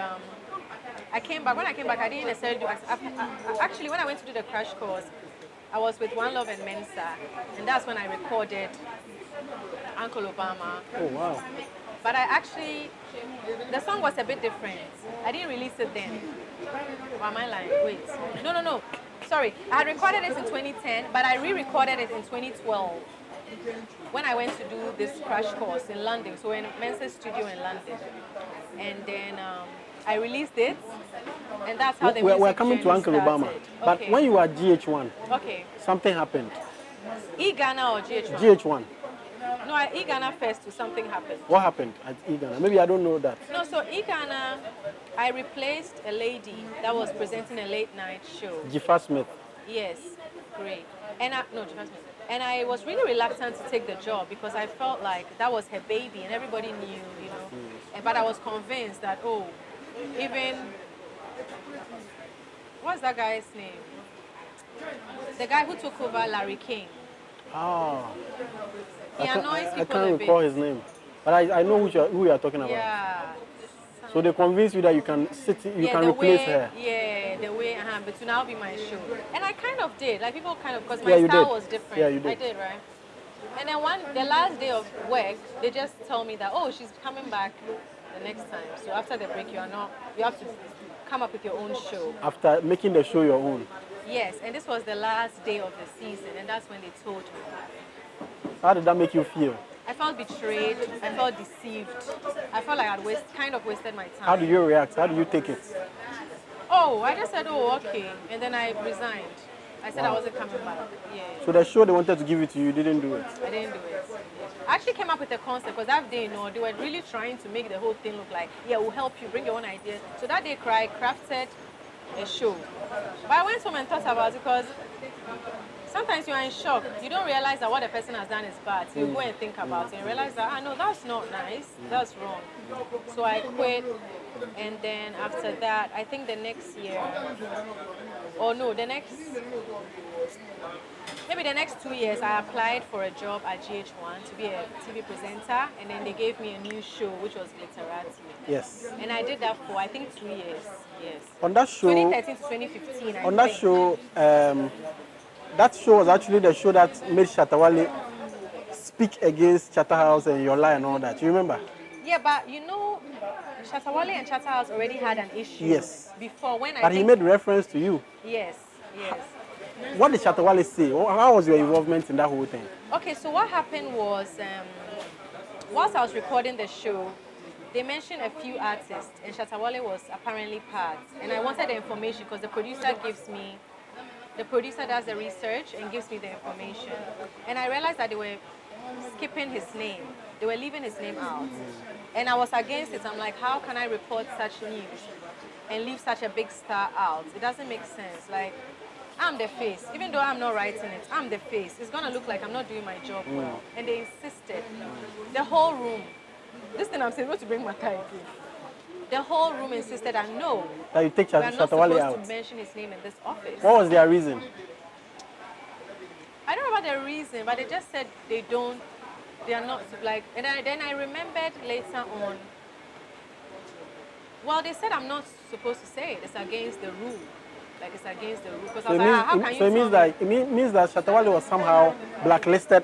I came back. When I came back, I didn't necessarily do. Actually, when I went to do the crash course, I was with One Love and Mensa, and that's when I recorded Uncle Obama. Oh, wow. But the song was a bit different. I didn't release it then. Why am I lying? Wait. No. Sorry. I had recorded it in 2010, but I re-recorded it in 2012 when I went to do this crash course in London. So in Mensa's studio in London. And then I released it, and that's how the music We're coming to journey Uncle started. Obama. But Okay. when you were GH1, Okay. something happened. E-Ghana or GH1? GH1. No, at E-Ghana first, something happened. What happened at Ghana? Maybe I don't know that. No, so E-Ghana, I replaced a lady that was presenting a late night show. Jifa Smith. Yes, great. And and I was really reluctant to take the job because I felt like that was her baby and everybody knew, But I was convinced that, even, what's that guy's name? The guy who took over Larry King. Ah. He annoys people I can't a recall bit. his name. But I know who you are talking about. Yeah. So they convinced you that you can replace her. Yeah, the way, but to now be my show. And I kind of did. Like people kind of, because my Yeah, you style did. was different. Yeah, you did. I did, right? And then the last day of work, they just tell me that, she's coming back the next time. So after the break, you have to come up with your own show. After making the show your own. Yes, and this was the last day of the season, and that's when they told me. How did that make you feel? I felt betrayed. I felt deceived. I felt like I'd kind of wasted my time. How do you react? How do you take it? I just said, okay. And then I resigned. I said I wasn't coming back. Yeah. So the show they wanted to give it to you, you didn't do it? I didn't do it. I actually came up with a concept because that day, they were really trying to make the whole thing look like, we'll help you, bring your own ideas. So that day, I crafted a show. But I went home and thought about it because sometimes you are in shock. You don't realize that what the person has done is bad. So you go and think about it and realize that, no, that's not nice. That's wrong. So I quit. And then after that, I think the next year, maybe the next 2 years, I applied for a job at GH1 to be a TV presenter. And then they gave me a new show, which was Literati. Yes. And I did that for, I think, 2 years. Yes. On that show, 2013 to 2015, on that show, that show was actually the show that made Chatawali speak against Chatterhouse and your lie and all that. You remember? Yeah, but Chatawali and Chatterhouse already had an issue. Yes. Before But he made reference to you. Yes. What did Chatawali say? How was your involvement in that whole thing? Okay, so what happened was, whilst I was recording the show, they mentioned a few artists, and Chatawali was apparently part. And I wanted the information because the producer does the research and gives me the information. And I realized that they were skipping his name. They were leaving his name out. And I was against it. I'm like, how can I report such news and leave such a big star out? It doesn't make sense. Like, I'm the face. Even though I'm not writing it, I'm the face. It's going to look like I'm not doing my job well. And they insisted. The whole room. This thing I'm saying, not to bring my car again. The whole room insisted that no, that you take we are not Chatawali supposed out. to mention his name in this office. What was their reason? I don't know about their reason, but they just said they are not like. And then I remembered later on. Well, they said I'm not supposed to say it. It's against the rule. Like it's against the rule. Because I was like, how can you? So it means that Chatawali was somehow blacklisted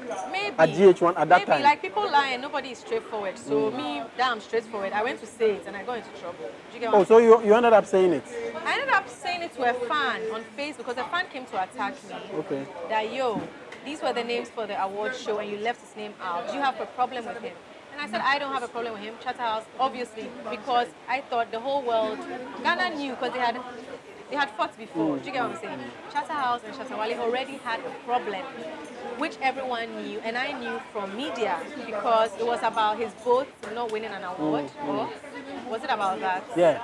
at GH1 at that time. Like people lie and nobody is straightforward. So me, I'm straightforward. I went to say it and I got into trouble. Do you get what I'm so you ended up saying it? I ended up saying it to a fan on Facebook because a fan came to attack me. Okay. That these were the names for the award show and you left his name out. Do you have a problem with him? And I said, I don't have a problem with him. Chatterhouse, obviously, because I thought the whole world, Ghana knew because they had fought before. Do you get what I'm saying? Chatterhouse and Chatawali already had a problem, which everyone knew, and I knew from media because it was about his vote not winning an award. Or was it about that? Yeah.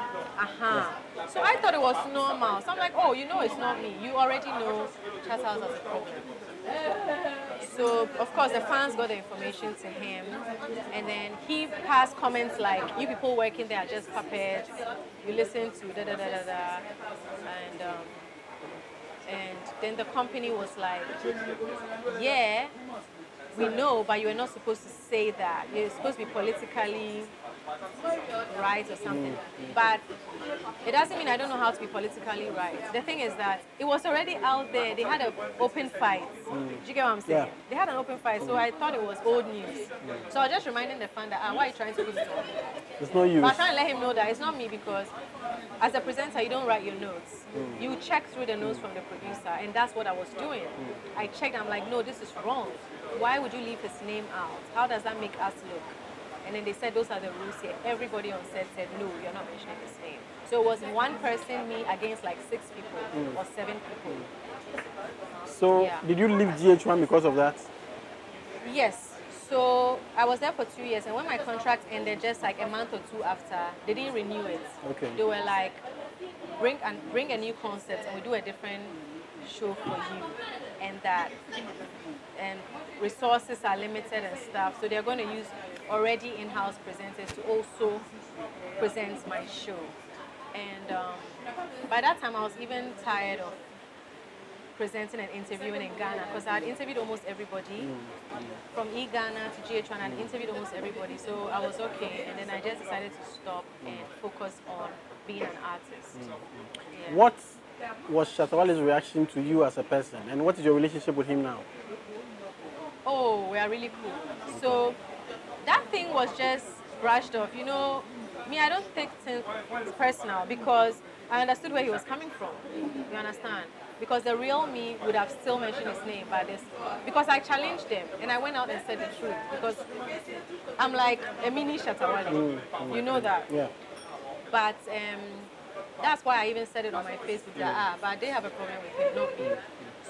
So I thought it was normal. So I'm like, oh, you know it's not me. You already know Chatawali has a problem. So, of course, the fans got the information to him. And then he passed comments like, you people working there are just puppets. You listen to da-da-da-da-da. And then the company was like, yeah, we know, but you are not supposed to say that. You're supposed to be politically right or something. But it doesn't mean I don't know how to be politically right. The thing is that it was already out there. They had an open fight. Do you get what I'm saying? Yeah. They had an open fight, so I thought it was old news. So I was just reminding the fan that, why are you trying to put it on? It's no use. But I'm trying to let him know that it's not me because as a presenter, you don't write your notes. You check through the notes from the producer, and that's what I was doing. I checked, I'm like, no, this is wrong. Why would you leave his name out? How does that make us look? And then they said, those are the rules here. Everybody on set said, no, you're not mentioning his name. So it was one person, me, against like 6 people or 7 people. So did you leave GH1 because of that? Yes. So I was there for 2 years, and when my contract ended, just like a month or 2 after, they didn't renew it. Okay. They were like, bring a new concept, and we do a different show for you, and resources are limited and stuff. So they're going to use already in-house presenters to also present my show. And by that time, I was even tired of presenting and interviewing in Ghana because I had interviewed almost everybody. From Ghana to GH1, I had interviewed almost everybody. So I was okay. And then I just decided to stop and focus on being an artist. Yeah. What was Chatawali's reaction to you as a person? And what is your relationship with him now? Oh, we are really cool. So that thing was just brushed off. You know, me, I don't take things personal because I understood where he was coming from. You understand? Because the real me would have still mentioned his name by this. Because I challenged him and I went out and said the truth. Because I'm like a mini Chatawali. You know that? Yeah. But that's why I even said it on my Facebook that, but they have a problem with him, not me.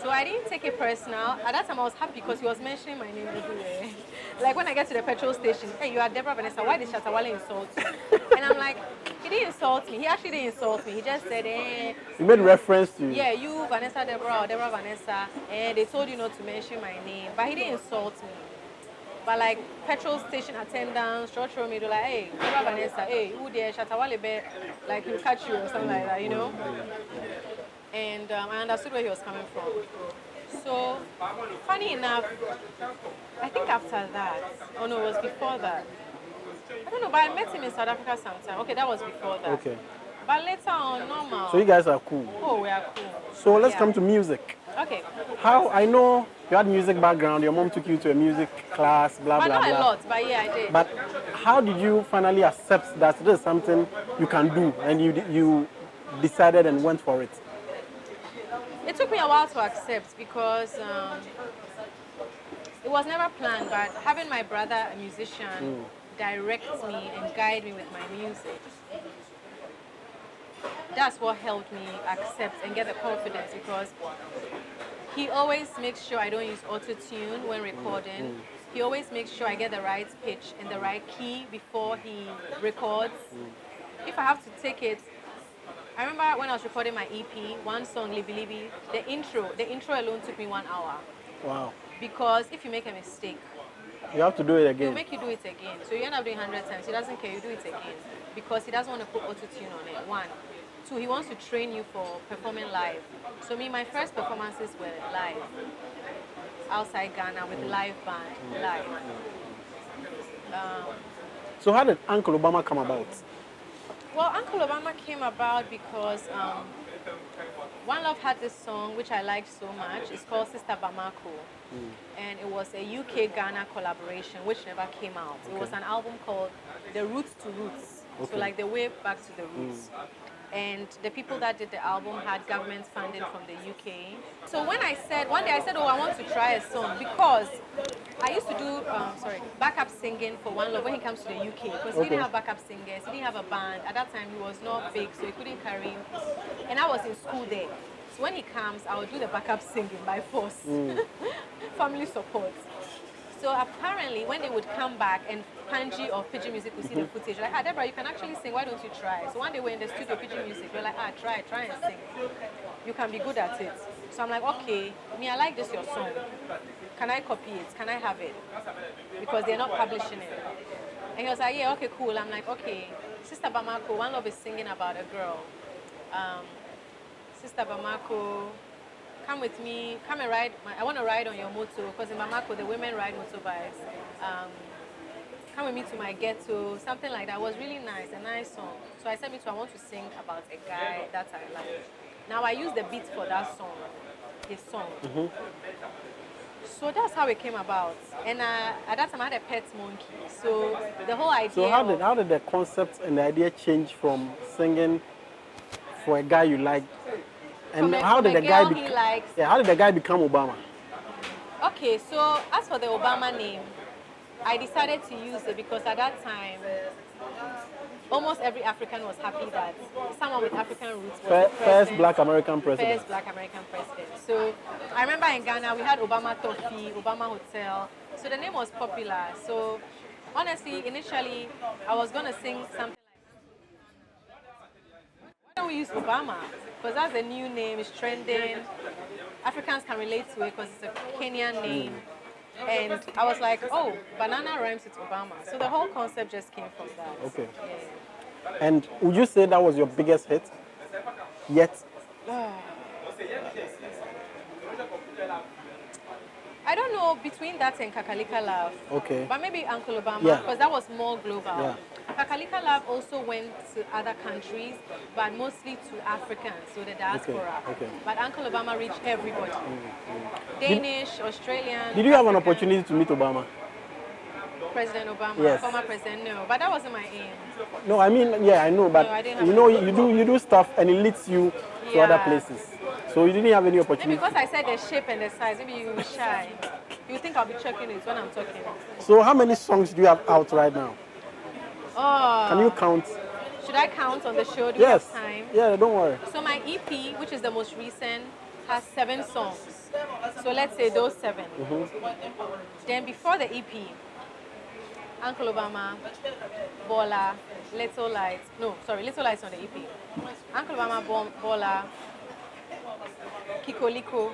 So I didn't take it personal. At that time, I was happy because he was mentioning my name everywhere. Like when I get to the petrol station, hey, you are Deborah, Vanessa, why did Chatawali insult you? And I'm like, he didn't insult me. He actually didn't insult me. He just said, He made reference to you. yeah, you, Vanessa, Deborah, or Deborah, Vanessa, and they told you not to mention my name. But he didn't insult me. But like petrol station attendants, short me, they're like, hey, Deborah, Vanessa, hey, who there, Chatawali, like he'll catch you or something like that, you know? And I understood where he was coming from. So, funny enough, I think after that, oh no, it was before that. I don't know, but I met him in South Africa sometime. Okay, that was before that. Okay. But later on, normal. So you guys are cool. Oh, we are cool. So let's come to music. Okay. How, I know you had music background, your mom took you to a music class, blah, But blah, not blah. a lot, but yeah, I did. But how did you finally accept that this is something you can do and you decided and went for it? It took me a while to accept because it was never planned, but having my brother, a musician, direct me and guide me with my music, that's what helped me accept and get the confidence because he always makes sure I don't use auto-tune when recording. He always makes sure I get the right pitch and the right key before he records. If I have to take it, I remember when I was recording my EP, one song, Libby Libby, the intro alone took me 1 hour. Wow. Because if you make a mistake, You have to do it he'll again. make you do it again. So you end up doing 100 times. He doesn't care, you do it again. Because he doesn't want to put auto-tune on it, 1. 2, he wants to train you for performing live. So me, my first performances were live. Outside Ghana with live band, live. So how did Uncle Obama come about? Well, Uncle Obama came about because One Love had this song which I liked so much. It's called Sister Bamako. And it was a UK-Ghana collaboration which never came out. It was an album called The Roots to Roots. So like the way back to the roots. And the people that did the album had government funding from the UK. So one day I said, oh, I want to try a song because I used to do backup singing for One Love when he comes to the UK because he didn't have backup singers, he didn't have a band. At that time, he was not big, so he couldn't carry him. And I was in school there. So when he comes, I will do the backup singing by force. Family support. So apparently, when they would come back and Panji or Fiji Music would see the footage, like, Deborah, you can actually sing. Why don't you try? So one day we're in the studio, Fiji Music. We're like, try and sing. You can be good at it. So I'm like, okay, me, I like this your song. Can I copy it? Can I have it? Because they're not publishing it. And he was like, yeah, okay, cool. I'm like, okay. Sister Bamako, One Love is singing about a girl. Sister Bamako, come with me, come and ride. I want to ride on your motor, because in Bamako, the women ride motorbikes. Come with me to my ghetto, something like that. It was really nice, a nice song. So I said, I want to sing about a guy that I like. Now I used the beat for that song, his song. So that's how it came about. And at that time, I had a pet monkey. So the whole idea. So how did the concept and the idea change from singing for a guy you like, and how did the guy become Obama? Okay, so as for the Obama name, I decided to use it because at that time, almost every African was happy that someone with African roots was first Black American president. First Black American president. So I remember in Ghana we had Obama Toffee, Obama Hotel. So the name was popular. So honestly, initially I was going to sing something like, why don't we use Obama? Because that's a new name, it's trending. Africans can relate to it because it's a Kenyan name. And I was like, oh, banana rhymes with Obama. So the whole concept just came from that. Okay. Yeah. And would you say that was your biggest hit yet? I don't know, between that and Kakalika Love. Okay. But maybe Uncle Obama, because that was more global. Yeah. Kakalika Love also went to other countries, but mostly to Africans, so the diaspora. Okay. But Uncle Obama reached everybody. Danish, Australian. Did you have an opportunity to meet Obama? President Obama, yes. Former president, no. But that wasn't my aim. No, I mean, yeah, I know, but no, you do stuff and it leads you to other places. So you didn't have any opportunity. Maybe because I said the shape and the size, maybe you were shy. You think I'll be checking it when I'm talking. So how many songs do you have out right now? Oh. Can you count? Should I count on the show? Do you have time? Yeah, don't worry. So my EP, which is the most recent, has 7 songs. So let's say those 7. Then before the EP, Uncle Obama, Bola, Little Lights. No, sorry, Little Lights on the EP. Uncle Obama, Bola, Kikoliko,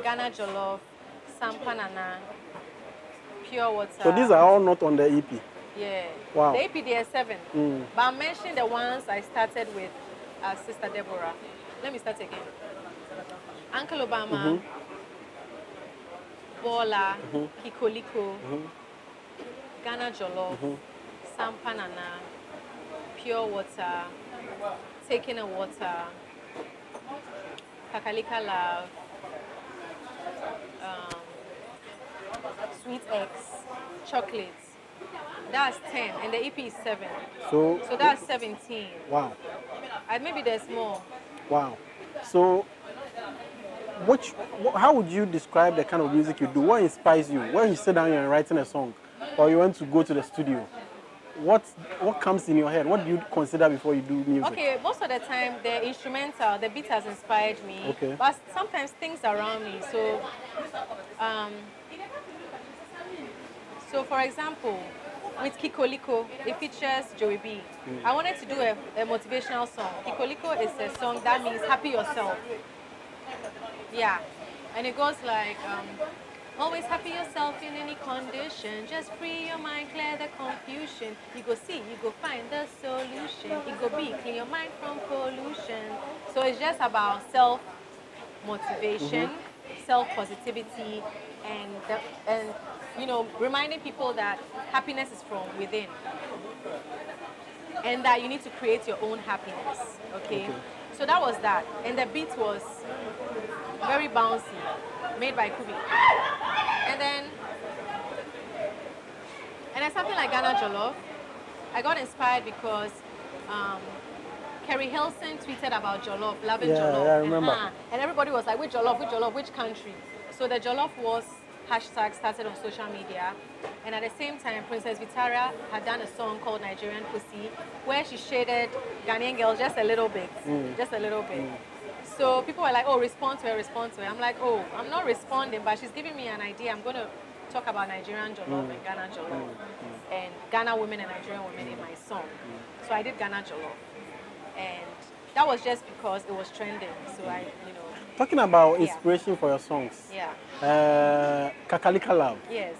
Ghana Jollof, Sampanana, Pure Water. So these are all not on the EP? Yeah. Wow. The EP, there are 7. But I'm mentioning the ones I started with Sister Deborah. Let me start again. Uncle Obama, Bola, Kikoliko, Ghana Jollof, Sampanana, Pure Water, Taking a Water, Kakalika Love, Sweet X, Chocolates. That's 10, and the EP is 7. So that's 17. Wow. And maybe there's more. Wow. So, how would you describe the kind of music you do? What inspires you? When you sit down here and writing a song, or you want to go to the studio, what comes in your head? What do you consider before you do music? Okay, most of the time the instrumental, the beat has inspired me. Okay. But sometimes things around me. So for example, with Kikoliko, it features Joey B. I wanted to do a motivational song. Kikoliko is a song that means happy yourself. Yeah. And it goes like, always happy yourself in any condition. Just free your mind, clear the confusion. You go see, you go find the solution. You go be, clean your mind from pollution. So it's just about self-motivation, self-positivity, and you know, reminding people that happiness is from within. And that you need to create your own happiness, okay? So that was that. And the beat was very bouncy, made by Kubi. And then something like Ghana Jollof, I got inspired because Kerry Hilson tweeted about Jollof, loving Jollof. Yeah, I remember. And everybody was like, which Jollof, which country? So the Jollof was hashtag started on social media, and at the same time Princess Victoria had done a song called Nigerian Pussy where she shaded Ghanaian girls just a little bit. So people were like, oh, respond to her. I'm like, oh, I'm not responding, but she's giving me an idea. I'm going to talk about Nigerian jollof and Ghana jollof, and Ghana women and Nigerian women in my song. So I did Ghana jollof, and that was just because it was trending. So I, Talking about inspiration for your songs. Yeah. Kakalika Love. Yes.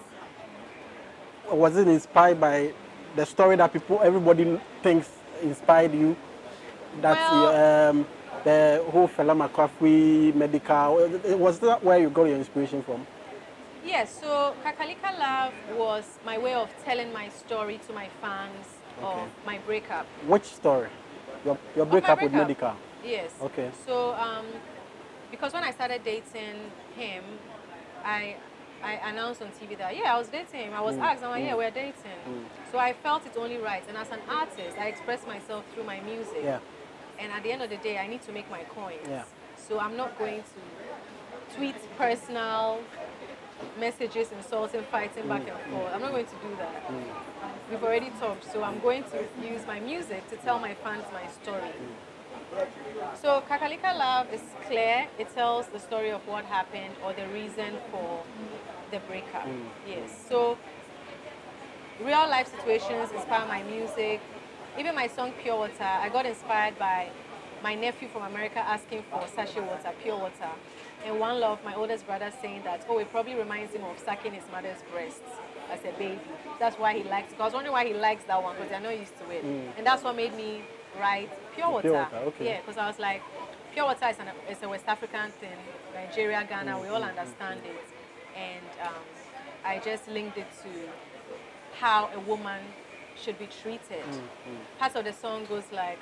Was it inspired by the story that everybody thinks inspired you? That's the whole Fela McCarthy medical. Was that where you got your inspiration from? Yes. So Kakalika Love was my way of telling my story to my fans of my breakup. Which story? Your breakup with medical. Yes. Okay. So because when I started dating him, I announced on TV that I was dating him. I was asked, we're dating. So I felt it only right. And as an artist, I express myself through my music. Yeah. And at the end of the day, I need to make my coins. Yeah. So I'm not going to tweet personal messages, insulting, fighting back and forth. I'm not going to do that. We've already talked. So I'm going to use my music to tell my fans my story. So Kakalika Love is clear. It tells the story of what happened or the reason for the breakup. Yes. So real life situations inspire my music. Even my song Pure Water, I got inspired by my nephew from America asking for sachet water, pure water. And One Love, my oldest brother, saying that, it probably reminds him of sucking his mother's breasts as a baby. That's why he likes it. I was wondering why he likes that one, because they're not used to it. And that's what made me write Pure Water. Pure Water, okay. Yeah, because I was like, Pure Water is a West African thing. Nigeria, Ghana, we all understand it. And I just linked it to how a woman should be treated. Part of the song goes like,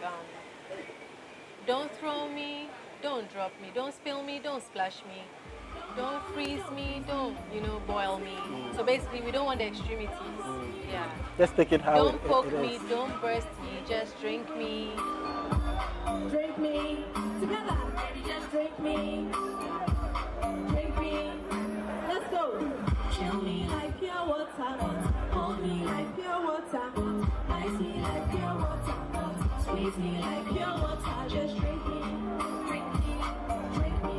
don't throw me, don't drop me, don't spill me, don't splash me, don't freeze me, don't, boil me. So basically, we don't want the extremities. Yeah. Just take it how Don't poke it me, is. don't burst me, just drink me. Drink me, together, just drink me. Drink me, let's go. Chill me like pure water, hold me like pure water, ice me like pure water, squeeze me like pure water, just drink me, drink me, drink me,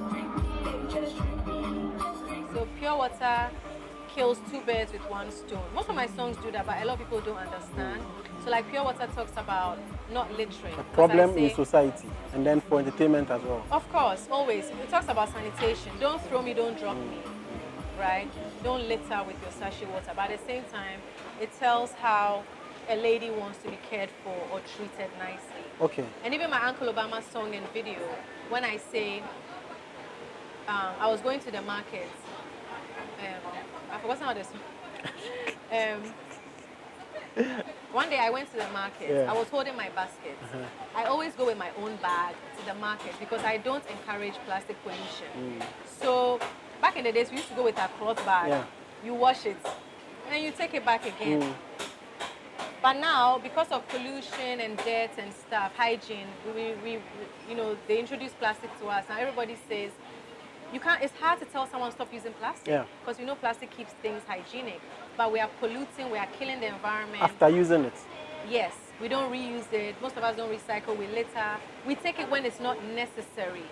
drink me, just drink me. So Pure Water kills two birds with one stone. Most of my songs do that, but a lot of people don't understand. So like Pure Water talks about not littering. A problem in society, and then for entertainment as well. Of course, always. It talks about sanitation. Don't throw me, don't drop me, right? Don't litter with your sachet water. But at the same time, it tells how a lady wants to be cared for or treated nicely. Okay. And even my Uncle Obama song and video, when I say, I was going to the market, I forgot some of the song. One day I went to the market. Yeah. I was holding my basket. I always go with my own bag to the market because I don't encourage plastic pollution. So back in the days, we used to go with our cloth bag. Yeah. You wash it, and then you take it back again. But now, because of pollution and dirt and stuff, hygiene, we they introduce plastic to us. Now everybody says, you can't. It's hard to tell someone stop using plastic because we know plastic keeps things hygienic, but we are polluting, we are killing the environment. After using it. Yes, we don't reuse it. Most of us don't recycle. We litter. We take it when it's not necessary.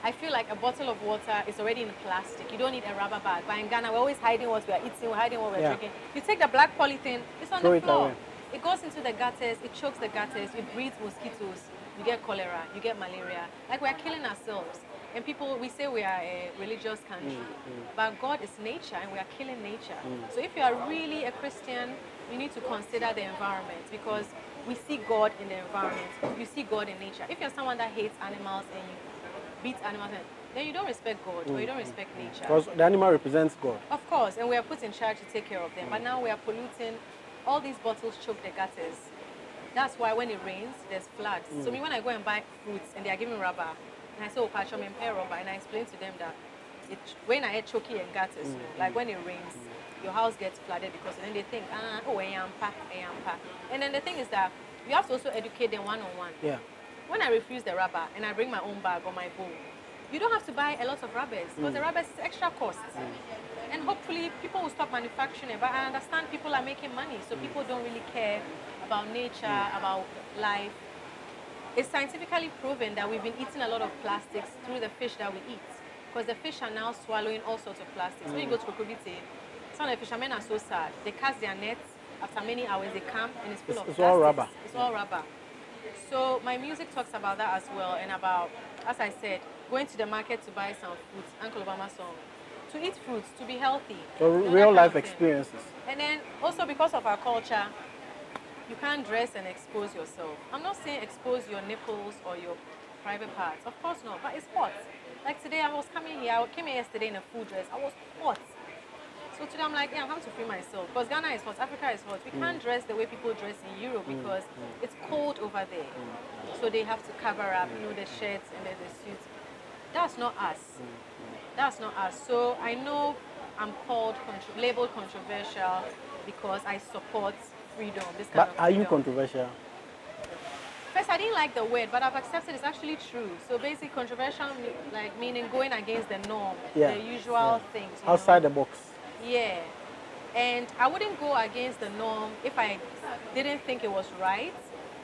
I feel like a bottle of water is already in plastic. You don't need a rubber bag. But in Ghana, we're always hiding what we are eating, we're hiding what we're drinking. You take the black polythene, it's on Throw the it floor. away. It goes into the gutters, it chokes the gutters, it breeds mosquitoes. You get cholera, you get malaria. Like, we're killing ourselves. And people, we say we are a religious country, but God is nature and we are killing nature. So if you are really a Christian, you need to consider the environment because we see God in the environment. You see God in nature. If you're someone that hates animals and you beat animals, then you don't respect God or you don't respect nature. Because the animal represents God. Of course, and we are put in charge to take care of them. But now we are polluting. All these bottles choke the gutters. That's why when it rains, there's floods. So me, when I go and buy fruits and they are giving rubber, and I say, patch them in pair rubber, and I explain to them that when I had choky and gutters, like when it rains, your house gets flooded because then they think, and then the thing is that you have to also educate them one-on-one. Yeah. When I refuse the rubber and I bring my own bag or my bowl, you don't have to buy a lot of rubbers because the rubbers is extra cost. And hopefully people will stop manufacturing it. But I understand people are making money, so people don't really care about nature, about life. It's scientifically proven that we've been eating a lot of plastics through the fish that we eat. because the fish are now swallowing all sorts of plastics. When you go to Kokobite, some of the fishermen are so sad. They cast their nets. After many hours, they come and it's full of It's plastics. all rubber. It's all rubber. So my music talks about that as well, and about, as I said, going to the market to buy some fruits, Uncle Obama song, to eat fruits, to be healthy. So you know, real that kind life of thing. experiences. And then also because of our culture, you can't dress and expose yourself. I'm not saying expose your nipples or your private parts. Of course not, but it's hot. Like today, I was coming here. I came here yesterday in a full dress. I was hot. So today I'm like, yeah, I'm having to free myself. Because Ghana is hot, Africa is hot. We can't dress the way people dress in Europe because it's cold over there. So they have to cover up, you know, the shirts and then the suits. That's not us. That's not us. So I know I'm labeled controversial because I support freedom. This kind But of are you freedom. controversial? First, I didn't like the word, but I've accepted it's actually true. So basically, controversial, like meaning going against the norm, Yeah. the usual things. You Outside know? the box. Yeah. And I wouldn't go against the norm if I didn't think it was right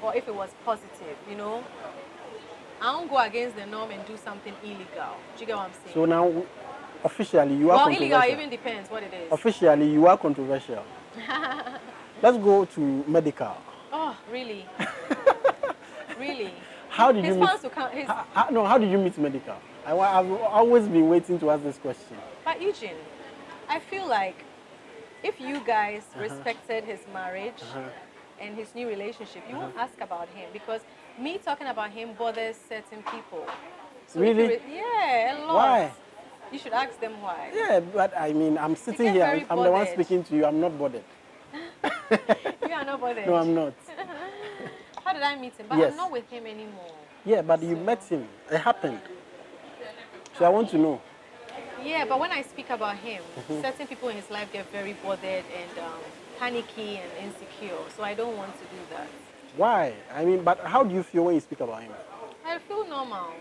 or if it was positive, you know. I won't go against the norm and do something illegal. Do you get what I'm saying? So now, officially, you are well, controversial. illegal even depends what it is. Officially, you are controversial. Let's go to medical. Oh, really? Really? How did his you meet? fans will come. How did you meet medical? I've always been waiting to ask this question. But Eugene, I feel like if you guys respected his marriage and his new relationship, you won't ask about him because me talking about him bothers certain people. So if Really? yeah, a lot. Why? You should ask them why. Yeah, but I mean, I'm sitting get here. very I'm the one bothered. speaking to you. I'm not bothered. You are not bothered. No, I'm not. How did I meet him? But Yes. I'm not with him anymore. Yeah, but you met him. It happened. So I want to know. Yeah, but when I speak about him, certain people in his life get very bothered and panicky and insecure. So I don't want to do that. Why? I mean, but how do you feel when you speak about him? I feel normal.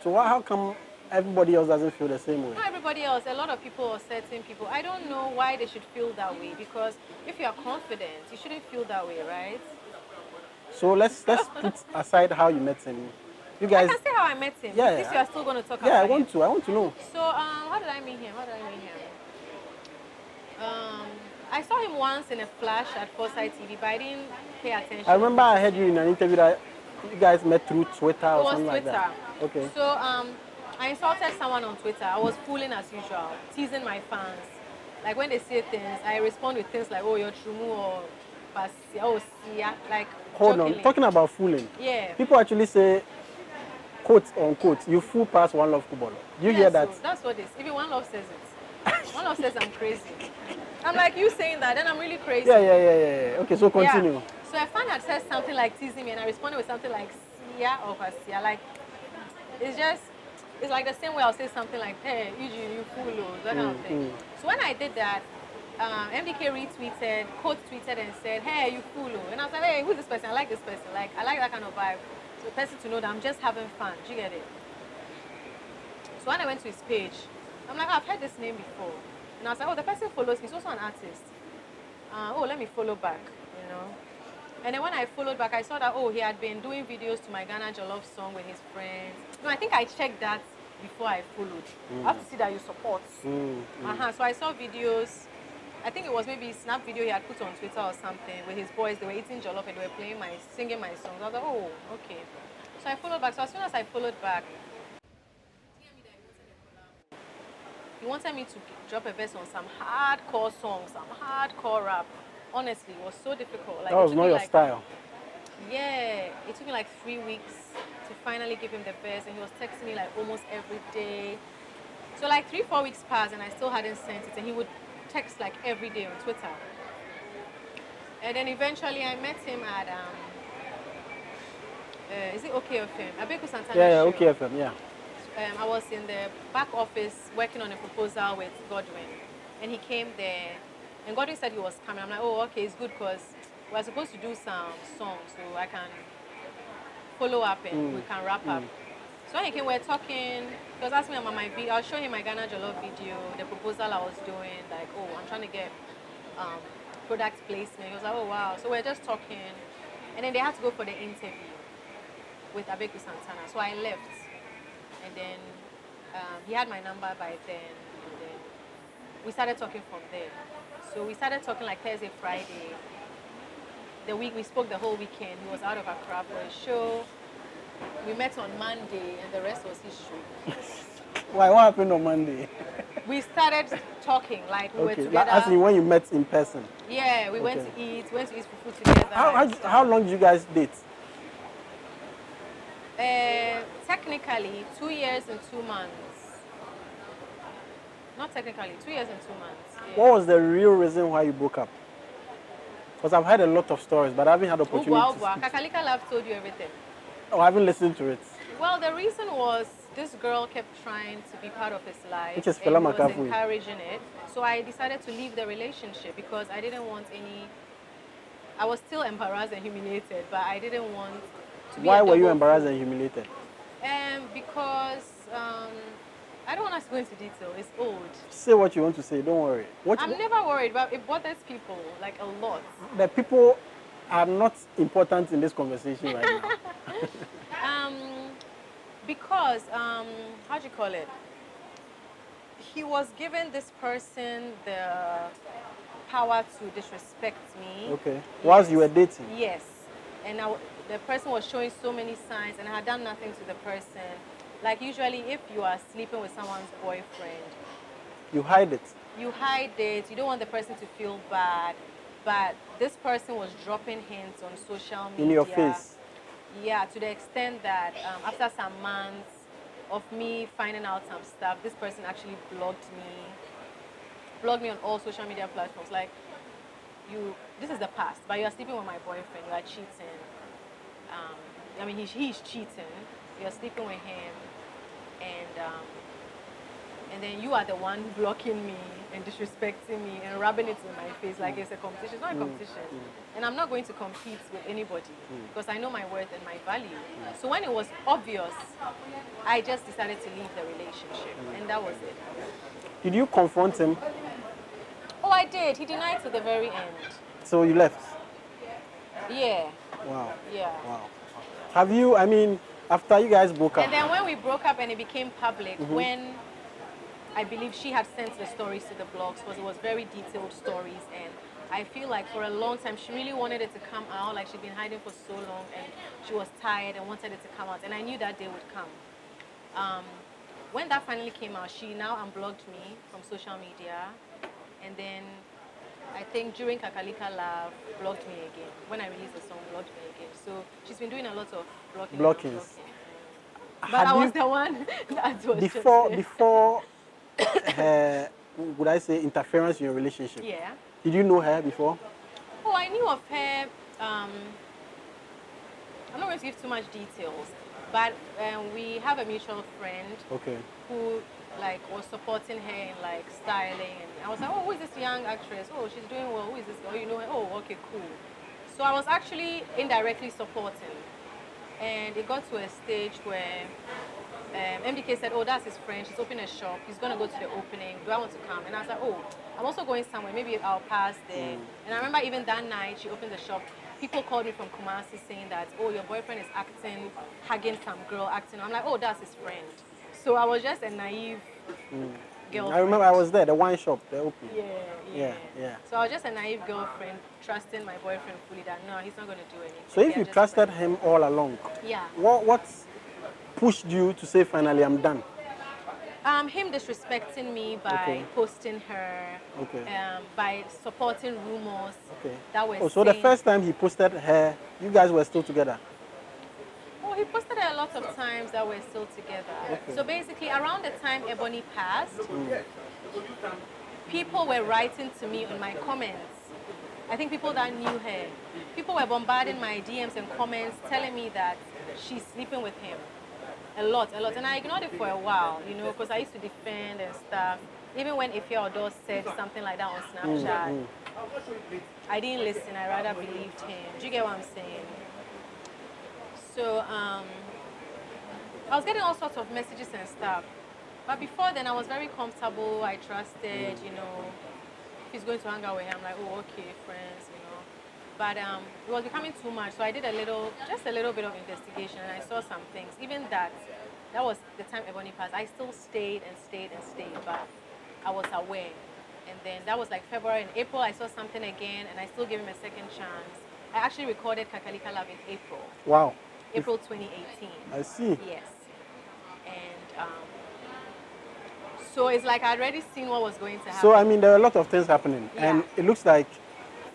So how come everybody else doesn't feel the same way? Not everybody else, a lot of people or certain people, I don't know why they should feel that way because if you are confident, you shouldn't feel that way, right? So let's put aside how you met him. You guys. I can say how I met him. Yeah, This you are still going to talk Yeah, about I want him. to. I want to know. So, how did I meet him? I saw him once in a flash at Foresight TV, but I didn't pay attention. I remember I heard you in an interview that you guys met through Twitter or It was something Twitter. like that. Okay. So, I insulted someone on Twitter. I was fooling as usual, teasing my fans. Like when they say things, I respond with things like, "Oh, you're trumu," or "Oh, siya," like. Hold jokingly. on. Talking about fooling. Yeah. People actually say, quote unquote, you fool past one love football. Do you hear that? So that's what it is. Even One Love says it. One Love says I'm crazy. I'm like, you saying that, then I'm really crazy. Yeah. Okay, so continue. Yeah. So a fan had said something like teasing me, and I responded with something like "siya" or "pasia." Like, it's like the same way I'll say something like, "Hey, you fool," or that kind of thing. So when I did that, MDK retweeted, quote tweeted and said, "Hey, you fool," and I was like, "Hey, who's this person? I like this person. Like, I like that kind of vibe." So the person to know that I'm just having fun. Do you get it? So when I went to his page, I'm like, I've heard this name before. And I was like, oh, the person follows me. He's also an artist. Let me follow back, you know. And then when I followed back, I saw that, he had been doing videos to my Ghana Jollof song with his friends. No, I think I checked that before I followed. I have to see that you support. So I saw videos. I think it was maybe a snap video he had put on Twitter or something with his boys. They were eating jollof and they were singing my songs. I was like, oh, okay. So I followed back. So as soon as I followed back, he wanted me to drop a verse on some hardcore song, some hardcore rap. Honestly, it was so difficult. Like, That was not your style. Yeah, it took me like 3 weeks to finally give him the verse, and he was texting me like almost every day. So like 3-4 weeks passed, and I still hadn't sent it, and he would text like every day on Twitter. And then eventually I met him at is it OKFM? Abeku Santana Yeah, show. OKFM, yeah. I was in the back office working on a proposal with Godwin, and he came there, and Godwin said he was coming. I'm like, oh, okay, it's good because we're supposed to do some songs, so I can follow up and we can wrap up. So when he came, we were talking. He was asking me about my video. I was showing him my Ghana Jollof video, the proposal I was doing, like, oh, I'm trying to get product placement. He was like, oh, wow. So we were just talking, and then they had to go for the interview with Abeku Santana. So I left. And then he had my number by then, and then we started talking from there. So we started talking like Thursday, Friday. The week we spoke the whole weekend. He was out of Accra for a show. We met on Monday, and the rest was history. Why? What happened on Monday? We started talking like we were together. As in when you met in person? Yeah, we went to eat fufu together. How long did you guys date? Technically, 2 years and 2 months. Not technically, 2 years and 2 months. Yeah. What was the real reason why you broke up? Because I've heard a lot of stories, but I haven't had the opportunity to speak. Kakalika Love told you everything. Oh, I haven't listened to it. Well, the reason was this girl kept trying to be part of his life. Which is and he was encouraging it. So I decided to leave the relationship because I didn't want any... I was still embarrassed and humiliated, but I didn't want to be Why were you embarrassed and humiliated? Because... I don't want us to go into detail. It's old. Say what you want to say. Don't worry. I'm never worried, but it bothers people like a lot. The people are not important in this conversation right now. Because how do you call it? He was given this person the power to disrespect me. Okay. Whilst you were dating. Yes, and the person was showing so many signs, and I had done nothing to the person. Like usually if you are sleeping with someone's boyfriend, you hide it. You hide it, you don't want the person to feel bad. But this person was dropping hints on social media. In your face? Yeah, to the extent that after some months of me finding out some stuff, this person actually blocked me on all social media platforms. Like, this is the past, but you are sleeping with my boyfriend, you are cheating. I mean, he's cheating, you're sleeping with him. And then you are the one blocking me and disrespecting me and rubbing it in my face like it's a competition. It's not a competition. And I'm not going to compete with anybody because I know my worth and my value. So when it was obvious, I just decided to leave the relationship. And that was it. Did you confront him? Oh, I did. He denied to the very end. So you left? Yeah. Wow. Yeah. Wow. Have you, I mean, after you guys broke up? And then when we broke up and it became public, when I believe she had sent the stories to the blogs, because it was very detailed stories, and I feel like for a long time she really wanted it to come out, like she'd been hiding for so long and she was tired and wanted it to come out, and I knew that day would come. When that finally came out, she now unblocked me from social media, and then I think during Kakalika Love, blocked me again. When I released the song, blocked me again. So she's been doing a lot of blocking. But I was the one that was before her, would I say, interference in your relationship? Yeah. Did you know her before? Oh, I knew of her. I'm not going to give too much details, but we have a mutual friend who was supporting her in like styling, and I was like, oh, who is this young actress? Oh, she's doing well. Who is this girl? You know her? Oh, okay, cool. So I was actually indirectly supporting, and it got to a stage where MDK said, oh, that's his friend. She's opening a shop. He's going to go to the opening. Do I want to come? And I was like, oh, I'm also going somewhere. Maybe I'll pass there. And I remember even that night she opened the shop. People called me from Kumasi saying that, oh, your boyfriend is acting, hugging some girl, acting. I'm like, oh, that's his friend. So I was just a naive girlfriend. I remember I was there, the wine shop, the opening. Yeah. So I was just a naive girlfriend, trusting my boyfriend fully that, no, he's not going to do anything. So if you trusted him all along, what pushed you to say, finally, I'm done? Him disrespecting me by posting her, by supporting rumors that were so the first time he posted her, you guys were still together? Oh, he posted her a lot of times that we're still together. So basically, around the time Ebony passed, people were writing to me on my comments. I think people that knew her. People were bombarding my DMs and comments telling me that she's sleeping with him. A lot. And I ignored it for a while, you know, because I used to defend and stuff. Even when Ife Odo said something like that on Snapchat, I didn't listen. I rather believed him. Do you get what I'm saying? So I was getting all sorts of messages and stuff. But before then, I was very comfortable. I trusted, you know, if he's going to hang out with him, I'm like, oh, okay, friends, you know. But it was becoming too much, so I did just a little bit of investigation, and I saw some things. Even that was the time Ebony passed. I still stayed and stayed and stayed, but I was aware. And then that was like February. In April, I saw something again, and I still gave him a second chance. I actually recorded Kakalika Love in April. Wow. April 2018. I see. Yes. And so it's like I'd already seen what was going to happen. So I mean, there are a lot of things happening, Yeah. and it looks like,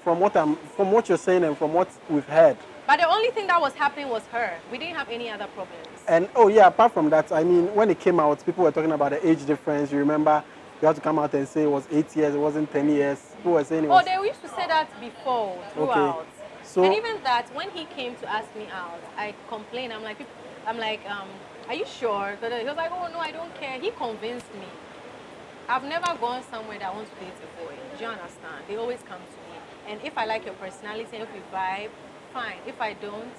from what you're saying and from what we've heard. But the only thing that was happening was her. We didn't have any other problems. And oh yeah, apart from that, I mean, when it came out, people were talking about the age difference. You remember, you had to come out and say it was 8 years, it wasn't 10 years. People were saying it was. Oh, they used to say that before, throughout. Okay. So, and even that, when he came to ask me out, I complained. I'm like, are you sure? He was like, oh no, I don't care. He convinced me. I've never gone somewhere that wants to date a boy. Do you understand? They always come to me. And if I like your personality, and if we vibe, fine. If I don't,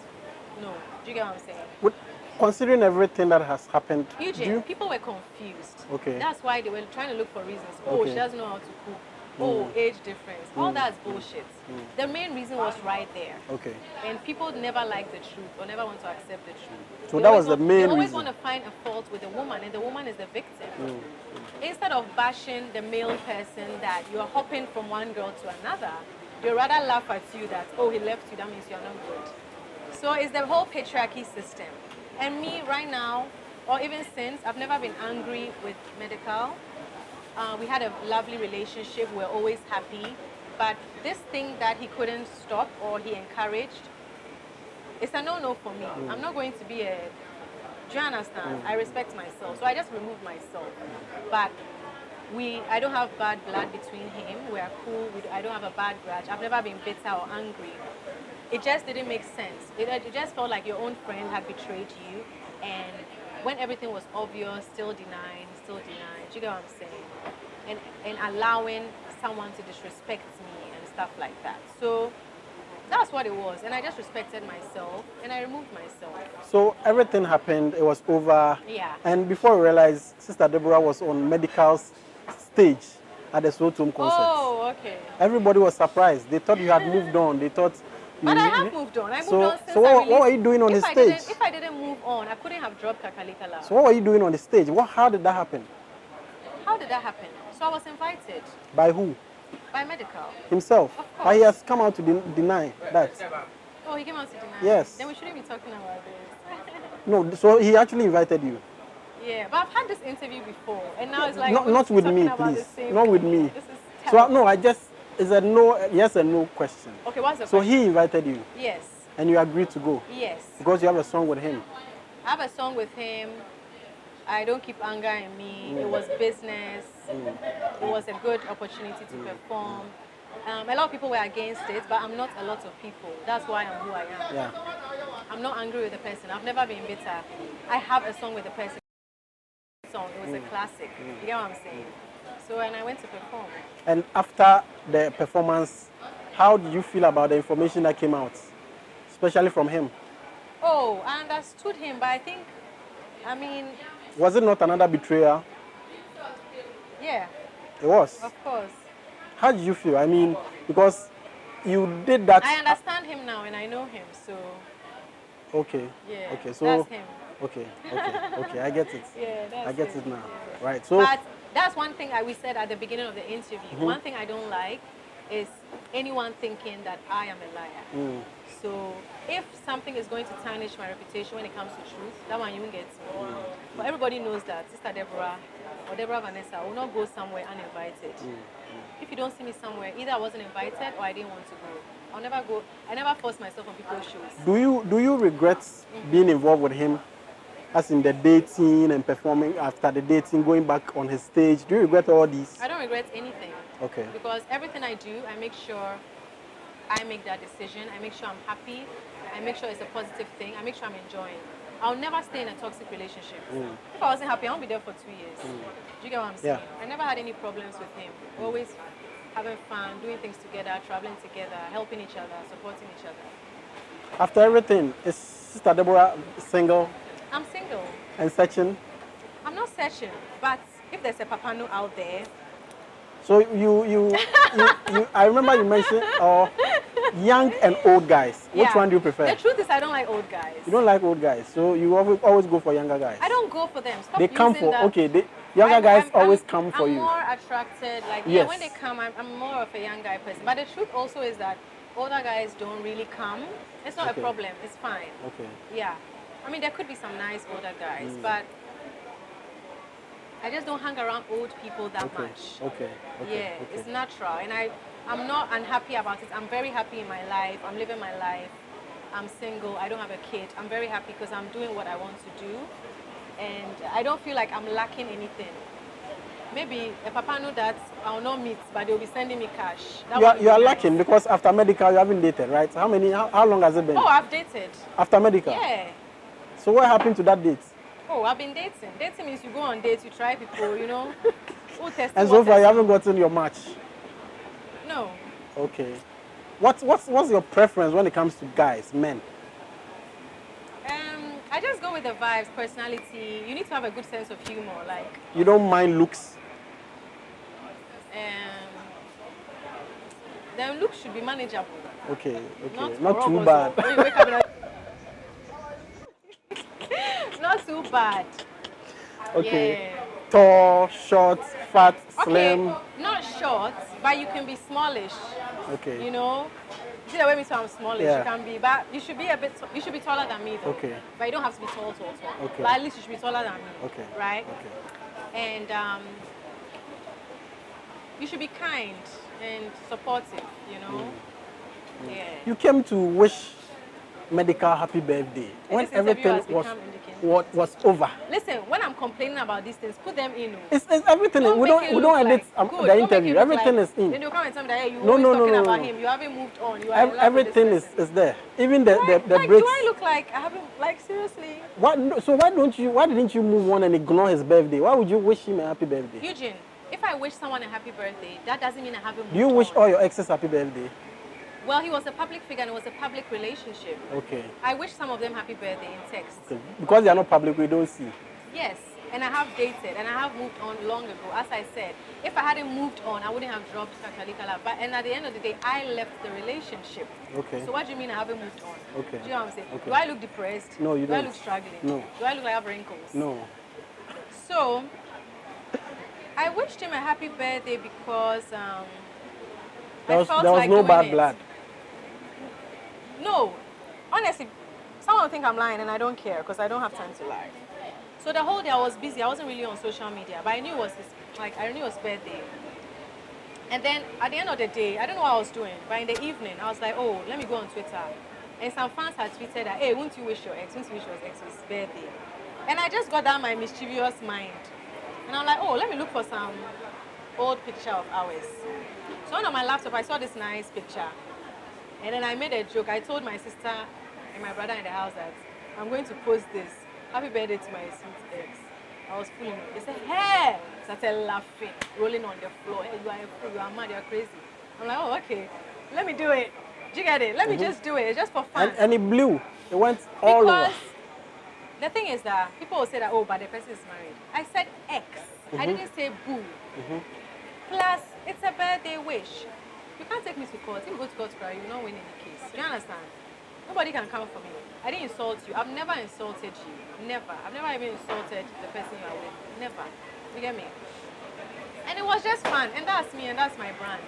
no. Do you get what I'm saying? Considering everything that has happened, Eugene, people were confused. Okay. That's why they were trying to look for reasons. Oh, Okay. she doesn't know how to cook. Oh, age difference. All that's bullshit. The main reason was right there. Okay. And people never like the truth or never want to accept the truth. So They that always was the want- main They always reason. want to find a fault with the woman, and the woman is the victim. Instead of bashing the male person that you are hopping from one girl to another, they rather laugh at you that, oh, he left you, that means you're not good. So it's the whole patriarchy system. And me right now, or even since, I've never been angry with medical. We had a lovely relationship. We're always happy. But this thing that he couldn't stop or he encouraged, it's a no-no for me. I'm not going to be a... Do you understand? I respect myself. So I just removed myself. But I don't have bad blood between him. We are cool. I don't have a bad grudge. I've never been bitter or angry. It just didn't make sense. It just felt like your own friend had betrayed you. And when everything was obvious, still denying. Do you get what I'm saying? And allowing someone to disrespect me and stuff like that. So that's what it was. And I just respected myself and I removed myself. So everything happened, it was over. Yeah. And before we realized, Sister Deborah was on medical stage at the Soul concert. Oh, okay. Everybody was surprised. They thought you had moved on. They thought But I have moved on. I moved So- on since so I what released. were you doing on the stage? If I didn't move on, I couldn't have dropped Kakalika Love. So what were you doing on the stage? How did that happen? How did that happen? So I was invited By who? by medical. Himself. Of course. But he has come out to deny that. Oh, he came out to deny. Yes. Then we shouldn't be talking about this. No, so he actually invited you. Yeah, but I've had this interview before, and now it's like Not with me, talking about please. the same Not with thing. me. This is So terrible. no, it's a no, yes and no question. Okay, what's the So question? he invited you Yes. and you agreed to go Yes. because you have a song with him. I have a song with him. I don't keep anger in me. It was business. It was a good opportunity to perform. A lot of people were against it, but I'm not a lot of people. That's why I'm who I am. Yeah. I'm not angry with the person. I've never been bitter. I have a song with the person. It was a classic. You get what I'm saying? So, and I went to perform. And after the performance, how did you feel about the information that came out, especially from him? Oh, I understood him, but I mean, Was it not another betrayal? yeah, It was. of course. How did you feel? I mean, because you did that. I understand him now and I know him, so Okay. yeah, Okay. So. that's him. Okay. Okay. I get it. Yeah, that's I get him. it now. Yeah. Right. So. But that's one thing we said at the beginning of the interview. One thing I don't like is anyone thinking that I am a liar. So if something is going to tarnish my reputation when it comes to truth, that one you won't get me. But everybody knows that Sister Deborah or Deborah Vanessa will not go somewhere uninvited. If you don't see me somewhere, either I wasn't invited or I didn't want to go. I'll never go. I never force myself on people's shows. Do you regret being involved with him, as in the dating and performing after the dating, going back on his stage? Do you regret all these? I don't regret anything. Okay. Because everything I do, I make sure I make that decision. I make sure I'm happy. I make sure it's a positive thing. I make sure I'm enjoying. I'll never stay in a toxic relationship. If I wasn't happy, I won't be there for 2 years. Do you get what I'm saying? Yeah. I never had any problems with him. We're always having fun, doing things together, traveling together, helping each other, supporting each other. After everything, is Sister Deborah single I'm single. and searching? I'm not searching, but if there's a papano out there, So you I remember you mentioned, or Young and old guys. Which Yeah. one do you prefer? The truth is, I don't like old guys. You don't like old guys, so you always go for younger guys. I don't go for them. Stop They come using for that. younger guys always come for I'm you. more attracted, like Yes. when they come, I'm more of a young guy person. But the truth also is that older guys don't really come. It's not a problem. It's fine. Okay. Yeah. I mean, there could be some nice older guys, but I just don't hang around old people that much. Okay. Yeah, it's natural, and I'm not unhappy about it. I'm very happy in my life. I'm living my life. I'm single. I don't have a kid. I'm very happy because I'm doing what I want to do, and I don't feel like I'm lacking anything. Maybe a papa knew that I'll not meet, but they'll be sending me cash. You are lacking because after medical you haven't dated, right? How long has it been? Oh, I've dated. After medical? Yeah. So what happened to that date? Oh, I've been dating. Dating means you go on dates, you try people, you know. And so far you haven't gotten your match? No. Okay. What's your preference when it comes to guys, men? I just go with the vibes, personality. You need to have a good sense of humor, like. You don't mind looks? The look should be manageable. Okay. Not too bad. When you wake up and not too bad. Okay. Yeah. Tall, short, fat, slim. Okay, not short, but you can be smallish. Okay. You know, you see the way me say I'm smallish. Yeah. You can be, but you should be you should be taller than me though. Okay. But you don't have to be tall. Okay. But at least you should be taller than me. Okay. Right. Okay. And you should be kind and supportive. You know. Yeah. You came to wish medical happy birthday when this interview everything has become indicative. was over. Listen, when I'm complaining about these things, put them in. It's everything. We don't edit the interview. Everything is in. Then you come and tell me that hey, you No, always no, talking no, about no. him. You haven't moved on. You are in love with Everything this person. is there. Even the Like, breaks. do I look like I haven't, like, seriously? So why didn't you move on and ignore his birthday? Why would you wish him a happy birthday? Eugene, if I wish someone a happy birthday, that doesn't mean I haven't moved Do you wish on. all your exes happy birthday? Well, he was a public figure and it was a public relationship. Okay. I wish some of them happy birthday in text. Okay. Because they are not public, we don't see. Yes, and I have dated and I have moved on long ago. As I said, if I hadn't moved on, I wouldn't have dropped Kakalika Love. But and at the end of the day, I left the relationship. Okay. So what do you mean I haven't moved on? Okay. Do you know what I'm saying? Okay. Do I look depressed? No, you Do I don't. look struggling? No. Do I look like I have wrinkles? No. So I wished him a happy birthday because There was like no doing bad it. blood. No, honestly, someone will think I'm lying and I don't care because I don't have time to lie. So the whole day I was busy. I wasn't really on social media, but I knew it was I knew it was birthday. And then at the end of the day, I don't know what I was doing, but in the evening I was like, oh, let me go on Twitter. And some fans had tweeted that, hey, won't you wish your ex? Won't you wish your ex's birthday? And I just got down my mischievous mind. And I'm like, oh, let me look for some old picture of ours. So on my laptop, I saw this nice picture. And then I made a joke. I told my sister and my brother in the house that I'm going to post this. Happy birthday to my sweet ex. I was fooling them. They said, hey! Started laughing, rolling on the floor. Hey, you are a fool, you are mad, you are crazy. I'm like, oh, okay. Let me do it. Do you get it? Let me just do it. It's just for fun. And it blew. It went all over. Because the thing is that people will say that, oh, but the person is married. I said ex. I didn't say boo. Plus, it's a birthday wish. You can't take me to court. If you go to court, you will not win any case. Do you understand? Nobody can come for me. I didn't insult you. I've never insulted you. Never. I've never even insulted the person you are with. Never. You get me? And it was just fun. And that's me and that's my brand.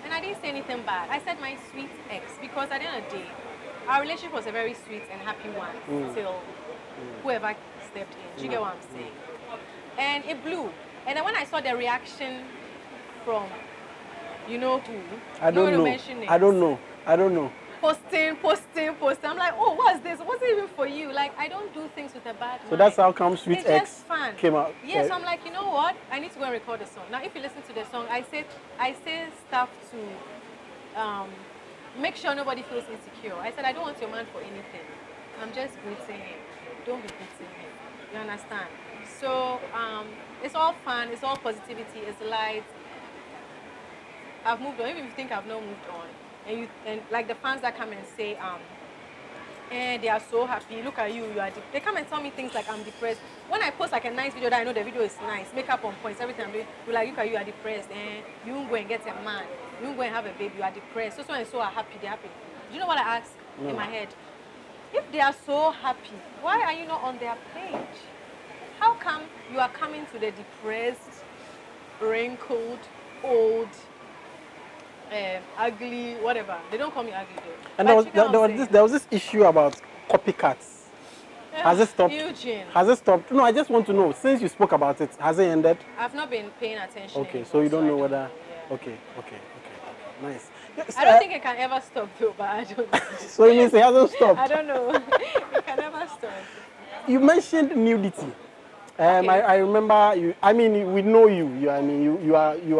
And I didn't say anything bad. I said my sweet ex because at the end of the day, our relationship was a very sweet and happy one till whoever stepped in. Do you get what I'm saying? And it blew. And then when I saw the reaction from you know who? I don't know. I don't know. I don't know. Posting. I'm like, oh, what's this? What's it even for you? Like, I don't do things with a bad mind. So that's how come Sweet It's X just fun. came out. Yeah, so I'm like, you know what? I need to go and record a song. Now, if you listen to the song, I say stuff to make sure nobody feels insecure. I said, I don't want your man for anything. I'm just greeting him. Don't be beating him. You understand? So it's all fun. It's all positivity. It's light. I've moved on. Even if you think I've not moved on, and like the fans that come and say, and they are so happy. Look at you, you are. They come and tell me things like I'm depressed. When I post like a nice video that I know the video is nice, makeup on points, everything I'm doing, you're like, look at you, are depressed, and you won't go and get a man, you won't go and have a baby, you are depressed. So and so are happy, they're happy. Do you know what I ask in my head? If they are so happy, why are you not on their page? How come you are coming to the depressed, wrinkled, old, ugly, whatever? They don't call me ugly though. And But there was this issue about copycats. Has it stopped? Eugene, Has it stopped? No, I just want to know. Since you spoke about it, has it ended? I've not been paying attention. Okay, anymore, so you don't know I whether. yeah. Okay, nice. Yes, I don't think it can ever stop though, but I don't know. So it means it hasn't stopped. I don't know. It can never stop. You mentioned nudity. Okay. I remember you. I mean, we know you. You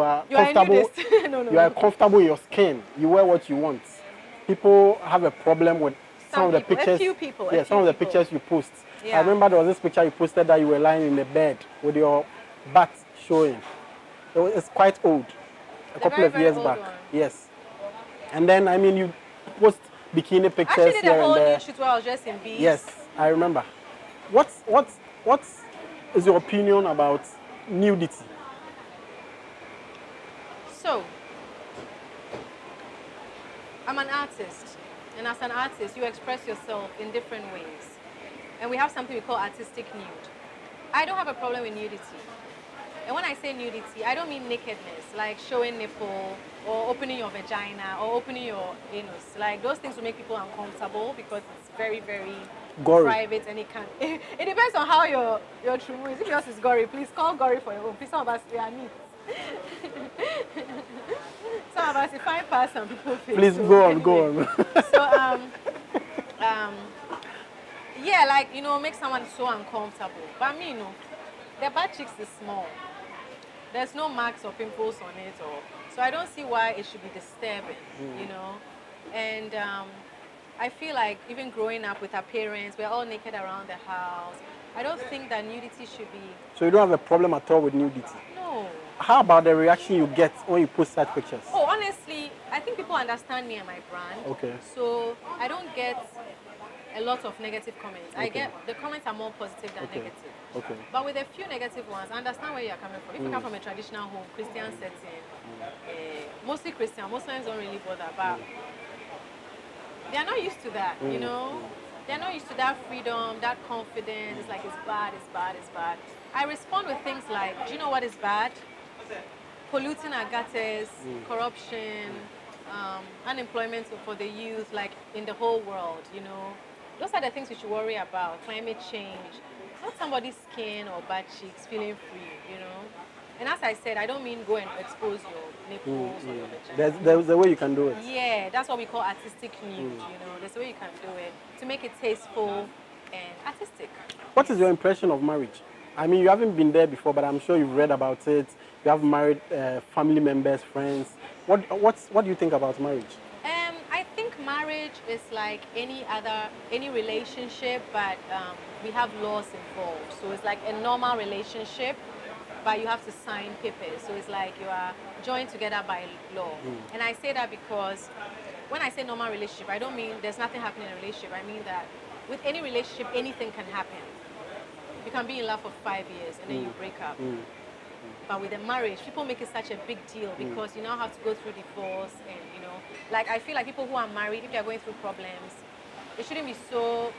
are comfortable. No. You are comfortable in your skin. You wear what you want. People have a problem with some of the people, pictures. a few people. Yeah, some of the pictures you post. Yeah. I remember there was this picture you posted that you were lying in the bed with your butt showing. It's quite old. A couple of years back. One. Yes. And then I mean you post bikini pictures Actually, here the whole and there. new shoot where I was just in beads. Yes, I remember. What is your opinion about nudity? So, I'm an artist, and as an artist, you express yourself in different ways. And we have something we call artistic nude. I don't have a problem with nudity. And when I say nudity, I don't mean nakedness, like showing nipple, or opening your vagina, or opening your anus. Like, those things will make people uncomfortable because it's very, very Gory. private, and it can. It depends on how your true is. If yours is gory, please call gory for your own. Please, some of us, we are neat. Some of us, if I pass, some people feel. Please so go anyway. on. So yeah, like, you know, make someone so uncomfortable. But me, you know, the butt cheeks is small. There's no marks or pimples on it, or so I don't see why it should be disturbing, you know. And I feel like even growing up with our parents, we're all naked around the house. I don't think that nudity should be. So you don't have a problem at all with nudity? No. How about the reaction you get when you post such pictures? Oh, honestly, I think people understand me and my brand. Okay. So I don't get a lot of negative comments. Okay. I get the comments are more positive than negative. Okay. But with a few negative ones, I understand where you're coming from. If you come from a traditional home, Christian setting, mostly Christian, Muslims don't really bother, but they're not used to that, you know? They're not used to that freedom, that confidence. It's like, it's bad, it's bad, it's bad. I respond with things like, do you know what is bad? Polluting our gutters, corruption, unemployment for the youth, like in the whole world, you know? Those are the things we should worry about. Climate change, not somebody's skin or butt cheeks, feeling free, you know? And as I said, I don't mean go and expose your nipples or your vagina. There's a way you can do it. Yeah, that's what we call artistic nude, you know? There's a way you can do it to make it tasteful and artistic. What is your impression of marriage? I mean, you haven't been there before, but I'm sure you've read about it. You have married family members, friends. What do you think about marriage? I think marriage is like any relationship, but we have laws involved. So it's like a normal relationship, but you have to sign papers. So it's like you are joined together by law. And I say that because when I say normal relationship, I don't mean there's nothing happening in a relationship. I mean that with any relationship, anything can happen. You can be in love for 5 years and then you break up. But with a marriage, people make it such a big deal because you now have to go through divorce, and you know, like I feel like people who are married, if they are going through problems, they shouldn't be so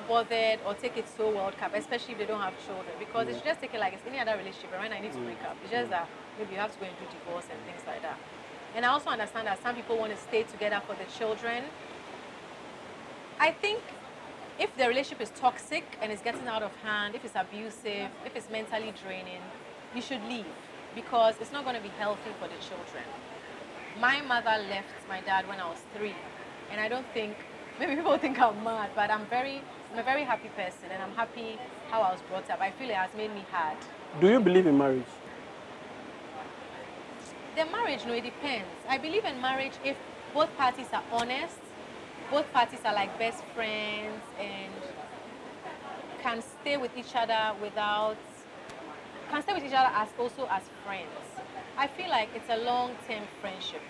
bothered or take it so World Cup, especially if they don't have children, because they should just take it like it's any other relationship. Right now, I need to break up. It's just that maybe you have to go and do divorce and things like that. And I also understand that some people want to stay together for the children. I think if the relationship is toxic and it's getting out of hand, if it's abusive, if it's mentally draining, you should leave, because it's not going to be healthy for the children. My mother left my dad when I was 3, and I don't think, maybe people think I'm mad, but I'm a very happy person, and I'm happy how I was brought up. I feel it has made me hard. Do you believe in marriage? The marriage, no, it depends. I believe in marriage if both parties are honest, both parties are like best friends and can stay with each other as also as friends. I feel like it's a long-term friendship.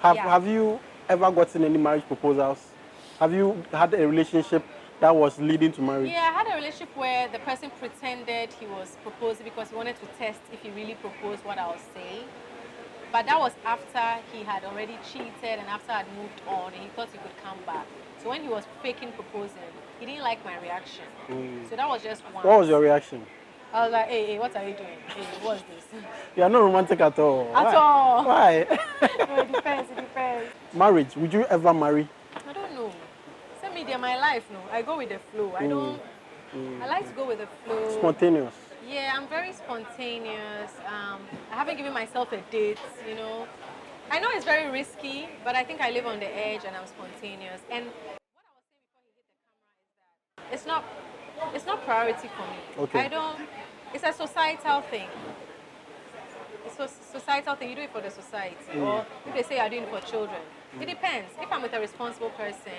Have you ever gotten any marriage proposals? Have you had a relationship that was leading to marriage? Yeah, I had a relationship where the person pretended he was proposing because he wanted to test if he really proposed what I was saying. But that was after he had already cheated and after I'd moved on and he thought he could come back. So when he was faking proposing, he didn't like my reaction. So that was just one. What was your reaction? I was like, hey, what are you doing? Hey, what's this? You are not romantic at all. At all. Why? No, it depends, it depends. Marriage, would you ever marry? I don't know. Same media, my life, no. I go with the flow. I don't, I like to go with the flow. Spontaneous. Yeah, I'm very spontaneous. I haven't given myself a date, you know. I know it's very risky, but I think I live on the edge and I'm spontaneous. And what I was saying before he hit the camera is that it's not priority for me. Okay. I don't, it's a societal thing. It's a societal thing. You do it for the society. Or if they say you're doing it for children. It depends. If I'm with a responsible person,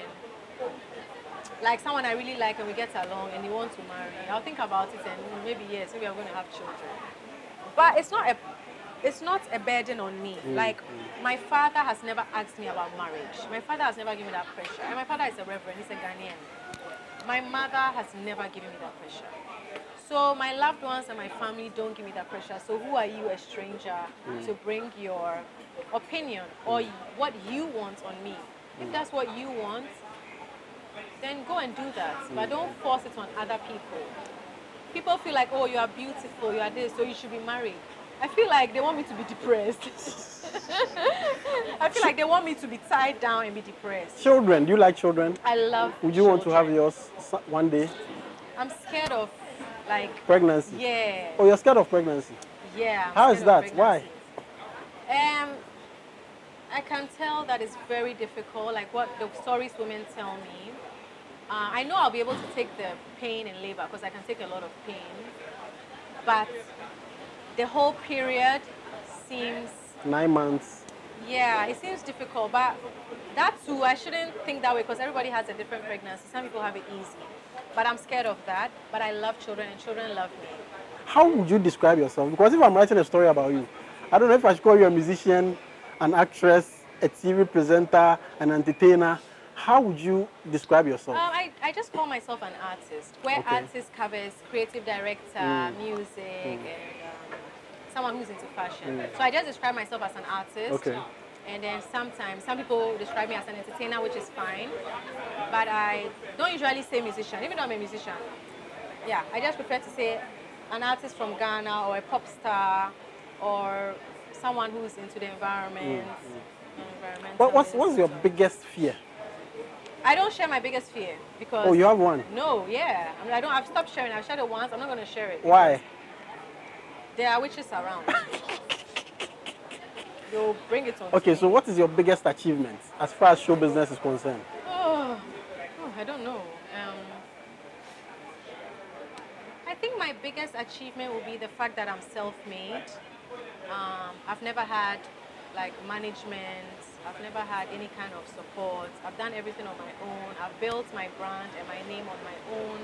like someone I really like and we get along and they want to marry, I'll think about it and maybe yes, maybe I'm going to have children. But it's not a burden on me. Like my father has never asked me about marriage. My father has never given me that pressure. And my father is a reverend, he's a Ghanaian. My mother has never given me that pressure. So my loved ones and my family don't give me that pressure. So who are you, a stranger, to bring your opinion or what you want on me? If that's what you want, then go and do that. But don't force it on other people. People feel like, oh, you are beautiful, you are this, so you should be married. I feel like they want me to be depressed. I feel like they want me to be tied down and be depressed. Children, do you like children? I love Would you want to have yours one day? I'm scared of, like... Pregnancy? Yeah. Oh, you're scared of pregnancy? Yeah. How is that? Why? I can tell that it's very difficult, like what the stories women tell me. I know I'll be able to take the pain and labor because I can take a lot of pain. But the whole period seems... 9 months. Yeah, it seems difficult. But that too, I shouldn't think that way because everybody has a different pregnancy. Some people have it easy. But I'm scared of that. But I love children and children love me. How would you describe yourself? Because if I'm writing a story about you, I don't know if I should call you a musician, an actress, a TV presenter, an entertainer. How would you describe yourself? I just call myself an artist, where artist covers creative director, music, and someone who's into fashion. So I just describe myself as an artist. Okay. And then sometimes, some people describe me as an entertainer, which is fine. But I don't usually say musician, even though I'm a musician. Yeah, I just prefer to say an artist from Ghana or a pop star or someone who's into the environment. What's your biggest fear? I don't share my biggest fear because... Oh, you have one? No, yeah. I mean, I've stopped sharing. I've shared it once. I'm not going to share it. Why? There are witches around. They'll bring it on. Okay, so what is your biggest achievement as far as show business is concerned? I don't know. I think my biggest achievement will be the fact that I'm self-made. I've never had like management. I've never had any kind of support. I've done everything on my own. I've built my brand and my name on my own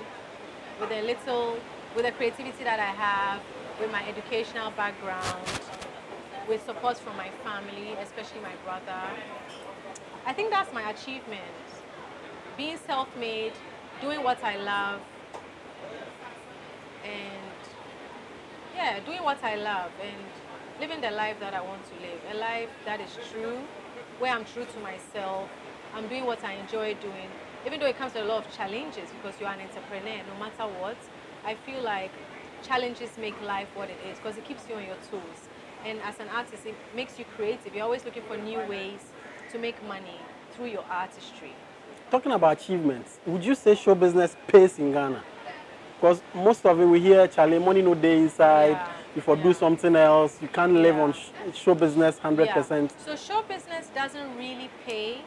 with the creativity that I have, with my educational background, with support from my family, especially my brother. I think that's my achievement. Being self-made, doing what I love, and yeah, doing what I love and living the life that I want to live. A life that is true, where I'm true to myself. I'm doing what I enjoy doing. Even though it comes with a lot of challenges because you're an entrepreneur, no matter what, I feel like challenges make life what it is because it keeps you on your toes. And as an artist, it makes you creative. You're always looking for new ways to make money through your artistry. Talking about achievements, would you say show business pays in Ghana? Because most of it we hear, Charlie, money no day inside. If you do something else, you can't live on show business 100%. So show business doesn't really pay.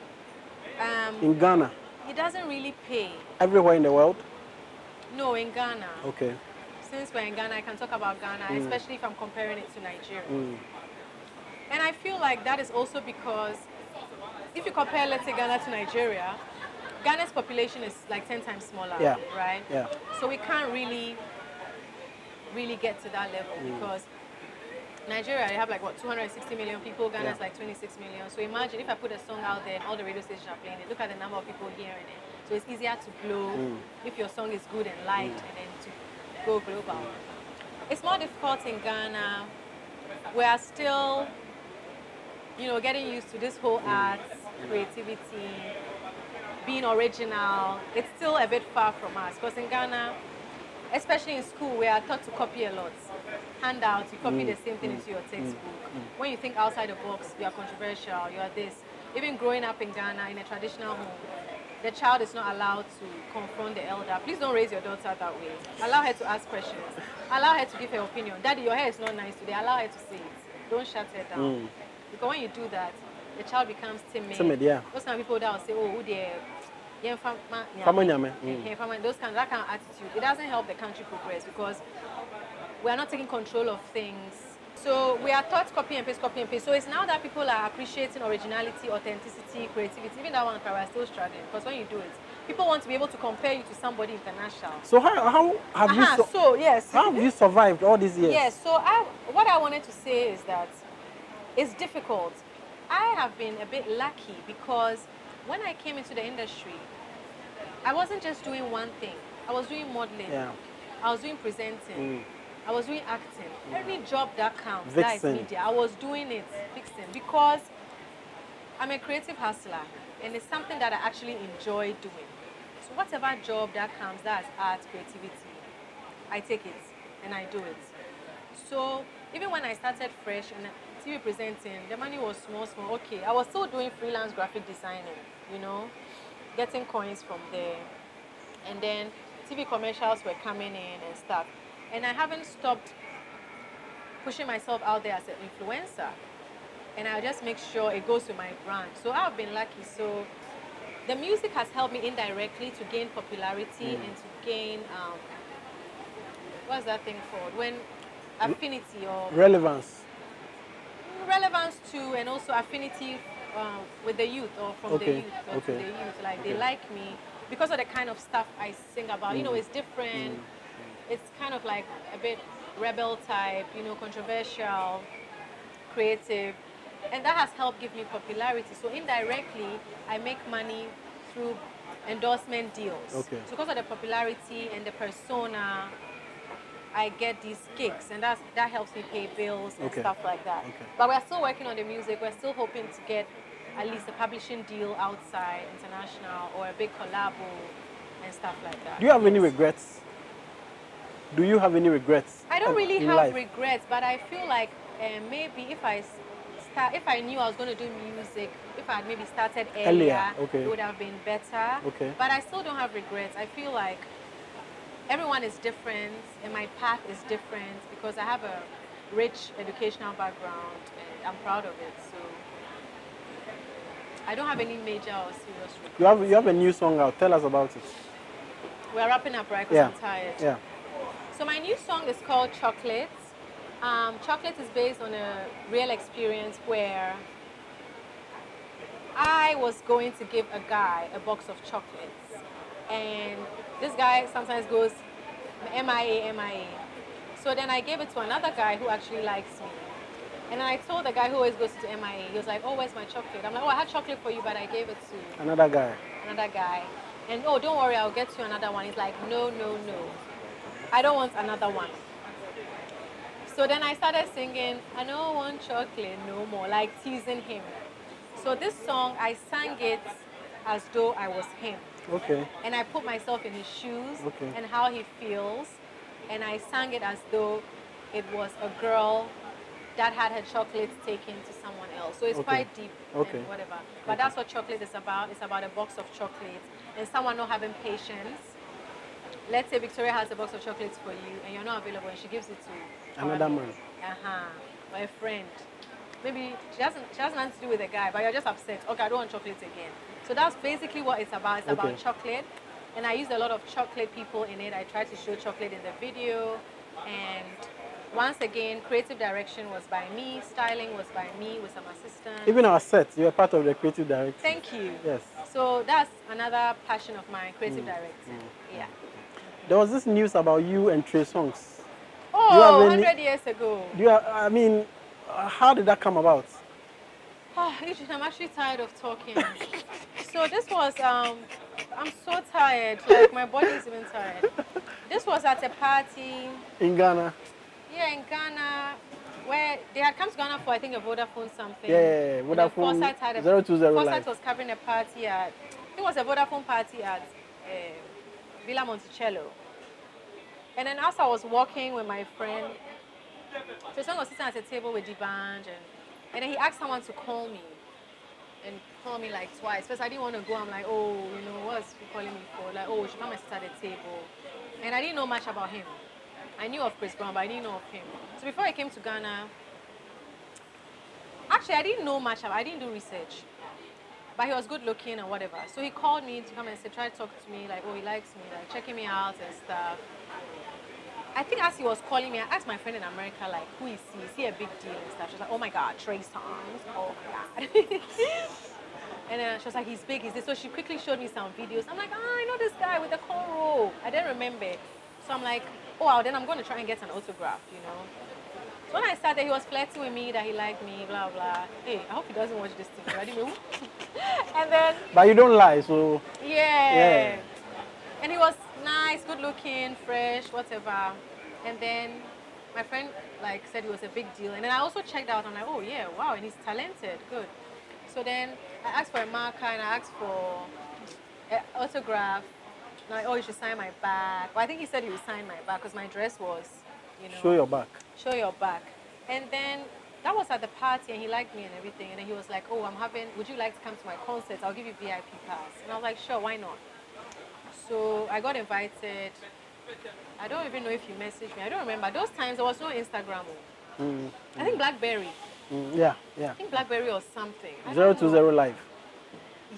In Ghana? It doesn't really pay. Everywhere in the world? No, in Ghana. Okay. Since we're in Ghana, I can talk about Ghana, especially if I'm comparing it to Nigeria. And I feel like that is also because if you compare, let's say, Ghana to Nigeria, Ghana's population is like 10 times smaller, right? Yeah. So we can't really get to that level because Nigeria, they have like what 260 million people. Ghana is like 26 million. So imagine if I put a song out there and all the radio stations are playing it. Look at the number of people hearing it. So it's easier to blow if your song is good and liked, and then to go global. It's more difficult in Ghana. We are still, getting used to this whole art, creativity, being original. It's still a bit far from us because in Ghana, especially in school, we are taught to copy a lot. Handouts, you copy the same thing into your textbook. When you think outside the box, you are controversial, you are this. Even growing up in Ghana, in a traditional home, the child is not allowed to confront the elder. Please don't raise your daughter that way. Allow her to ask questions. Allow her to give her opinion. Daddy, your hair is not nice today. Allow her to say it. Don't shut her down. Because when you do that, the child becomes timid. Yeah. Those kind of people that will say, oh, those kind that kind of attitude. It doesn't help the country progress because we are not taking control of things. So we are taught copy and paste, copy and paste. So it's now that people are appreciating originality, authenticity, creativity. Even that one, we are still struggling because when you do it, people want to be able to compare you to somebody international. So how have you? How have you survived all these years? Yes. So what I wanted to say is that it's difficult. I have been a bit lucky because when I came into the industry, I wasn't just doing one thing. I was doing modeling. Yeah. I was doing presenting. I was doing acting. Every job that counts, that is media, I was doing it, fixing, because I'm a creative hustler and it's something that I actually enjoy doing. So whatever job that comes, that's art, creativity, I take it and I do it. So even when I started fresh and TV presenting, the money was small. Okay, I was still doing freelance graphic designing, getting coins from there. And then TV commercials were coming in and stuff. And I haven't stopped pushing myself out there as an influencer. And I just make sure it goes to my brand. So I've been lucky. So the music has helped me indirectly to gain popularity and to gain, what's that thing called? When affinity or... Relevance. Relevance too, and also affinity with the youth or from the youth or to the youth. Like they like me because of the kind of stuff I sing about. It's different. It's kind of like a bit rebel type, controversial, creative. And that has helped give me popularity. So indirectly, I make money through endorsement deals. Okay. So because of the popularity and the persona, I get these gigs, and that helps me pay bills and stuff like that. Okay. But we're still working on the music. We're still hoping to get at least a publishing deal outside, international, or a big collabo and stuff like that. Do you have any regrets? Do you have any regrets? I don't really have regrets, but I feel like maybe if I knew I was going to do music, if I had maybe started earlier, it would have been better. Okay. But I still don't have regrets. I feel like everyone is different, and my path is different because I have a rich educational background, and I'm proud of it. So I don't have any major or serious regrets. You have a new song out. Tell us about it. We're wrapping up, right? Because I'm tired. Yeah. So my new song is called Chocolate. Chocolate is based on a real experience where I was going to give a guy a box of chocolates. And this guy sometimes goes MIA. So then I gave it to another guy who actually likes me. And I told the guy who always goes to MIA, he was like, oh, where's my chocolate? I'm like, oh, I had chocolate for you, but I gave it to another guy. And oh, don't worry, I'll get you another one. He's like, no. I don't want another one. So then I started singing, I don't want chocolate no more, like teasing him. So this song, I sang it as though I was him. Okay. And I put myself in his shoes and how he feels. And I sang it as though it was a girl that had her chocolates taken to someone else. So it's quite deep and whatever. But that's what chocolate is about. It's about a box of chocolates and someone not having patience. Let's say Victoria has a box of chocolates for you and you're not available and she gives it to another man. Or a friend. Maybe she has nothing to do with a guy, but you're just upset. Okay, I don't want chocolates again. So that's basically what it's about. It's about chocolate. And I used a lot of chocolate people in it. I tried to show chocolate in the video. And once again, creative direction was by me. Styling was by me with some assistants. Even our set, you're part of the creative direction. Thank you. Yes. So that's another passion of mine, creative directing. Yeah. There was this news about you and Trey Songz. Oh, 100 years ago. How did that come about? Oh, Idris, I'm actually tired of talking. So this was, I'm so tired. Like my body is even tired. This was at a party. In Ghana? Yeah, in Ghana, where they had come to Ghana for, I think, a Vodafone something. Yeah, Vodafone 020 Foresight Live. was covering a party at, I think it was a Vodafone party at Villa Monticello. And then as I was walking with my friend, so someone was sitting at a table with the band, and then he asked someone to call me. And call me like twice. First, I didn't want to go. I'm like, oh, you know, what's he calling me for? Like, oh, we should come and sit at the table. And I didn't know much about him. I knew of Chris Brown, but I didn't know of him. So before I came to Ghana, actually, I didn't know much. I didn't do research. But he was good looking and whatever. So he called me to come and say, try to talk to me, like, oh, he likes me, like, checking me out and stuff. I think as he was calling me, I asked my friend in America, like, who is he? Is he a big deal and stuff? She was like, oh my God, Trey Songz. Oh my God. And then she was like, he's big, he's this. So she quickly showed me some videos. I'm like, I know this guy with the cornrow. I didn't remember. So I'm like, oh, well, then I'm going to try and get an autograph, you know. So when I started, he was flirting with me, that he liked me, blah, blah. Hey, I hope he doesn't watch this thing, right? And then... But you don't lie, so... Yeah. And he was nice, good looking, fresh, whatever. And then my friend like said he was a big deal. And then I also checked out. I'm like, oh yeah, wow, and he's talented, good. So then I asked for a marker and I asked for an autograph. Like, oh, you should sign my back. Well, I think he said he would sign my back because my dress was, you know. Show your back. Show your back. And then that was at the party and he liked me and everything. And then he was like, oh, would you like to come to my concert? I'll give you VIP pass. And I was like, sure, why not? So I got invited. I don't even know if you messaged me. I don't remember. Those times there was no Instagram. I think BlackBerry. Yeah. I think BlackBerry or something. 020 Live.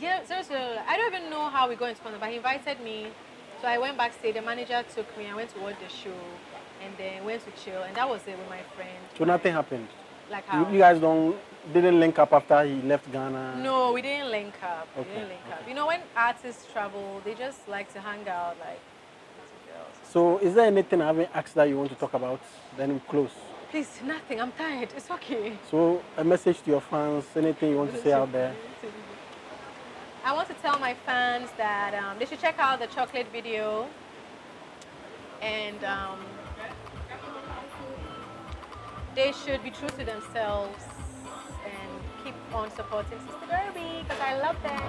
Yeah, 020. I don't even know how we got into contact, but he invited me. So I went backstage. The manager took me. I went to watch the show and then went to chill. And that was it with my friend. So nothing happened? Like how? You guys didn't link up after he left Ghana? No, we didn't link up. Okay. We didn't link up. You know, when artists travel, they just like to hang out, like, with girls. So is there anything I haven't asked that you want to talk about? Then we close. Please, nothing. I'm tired. It's okay. So a message to your fans, anything you want to say out there? I want to tell my fans that they should check out the chocolate video. And they should be true to themselves and keep on supporting Sister Derby because I love them.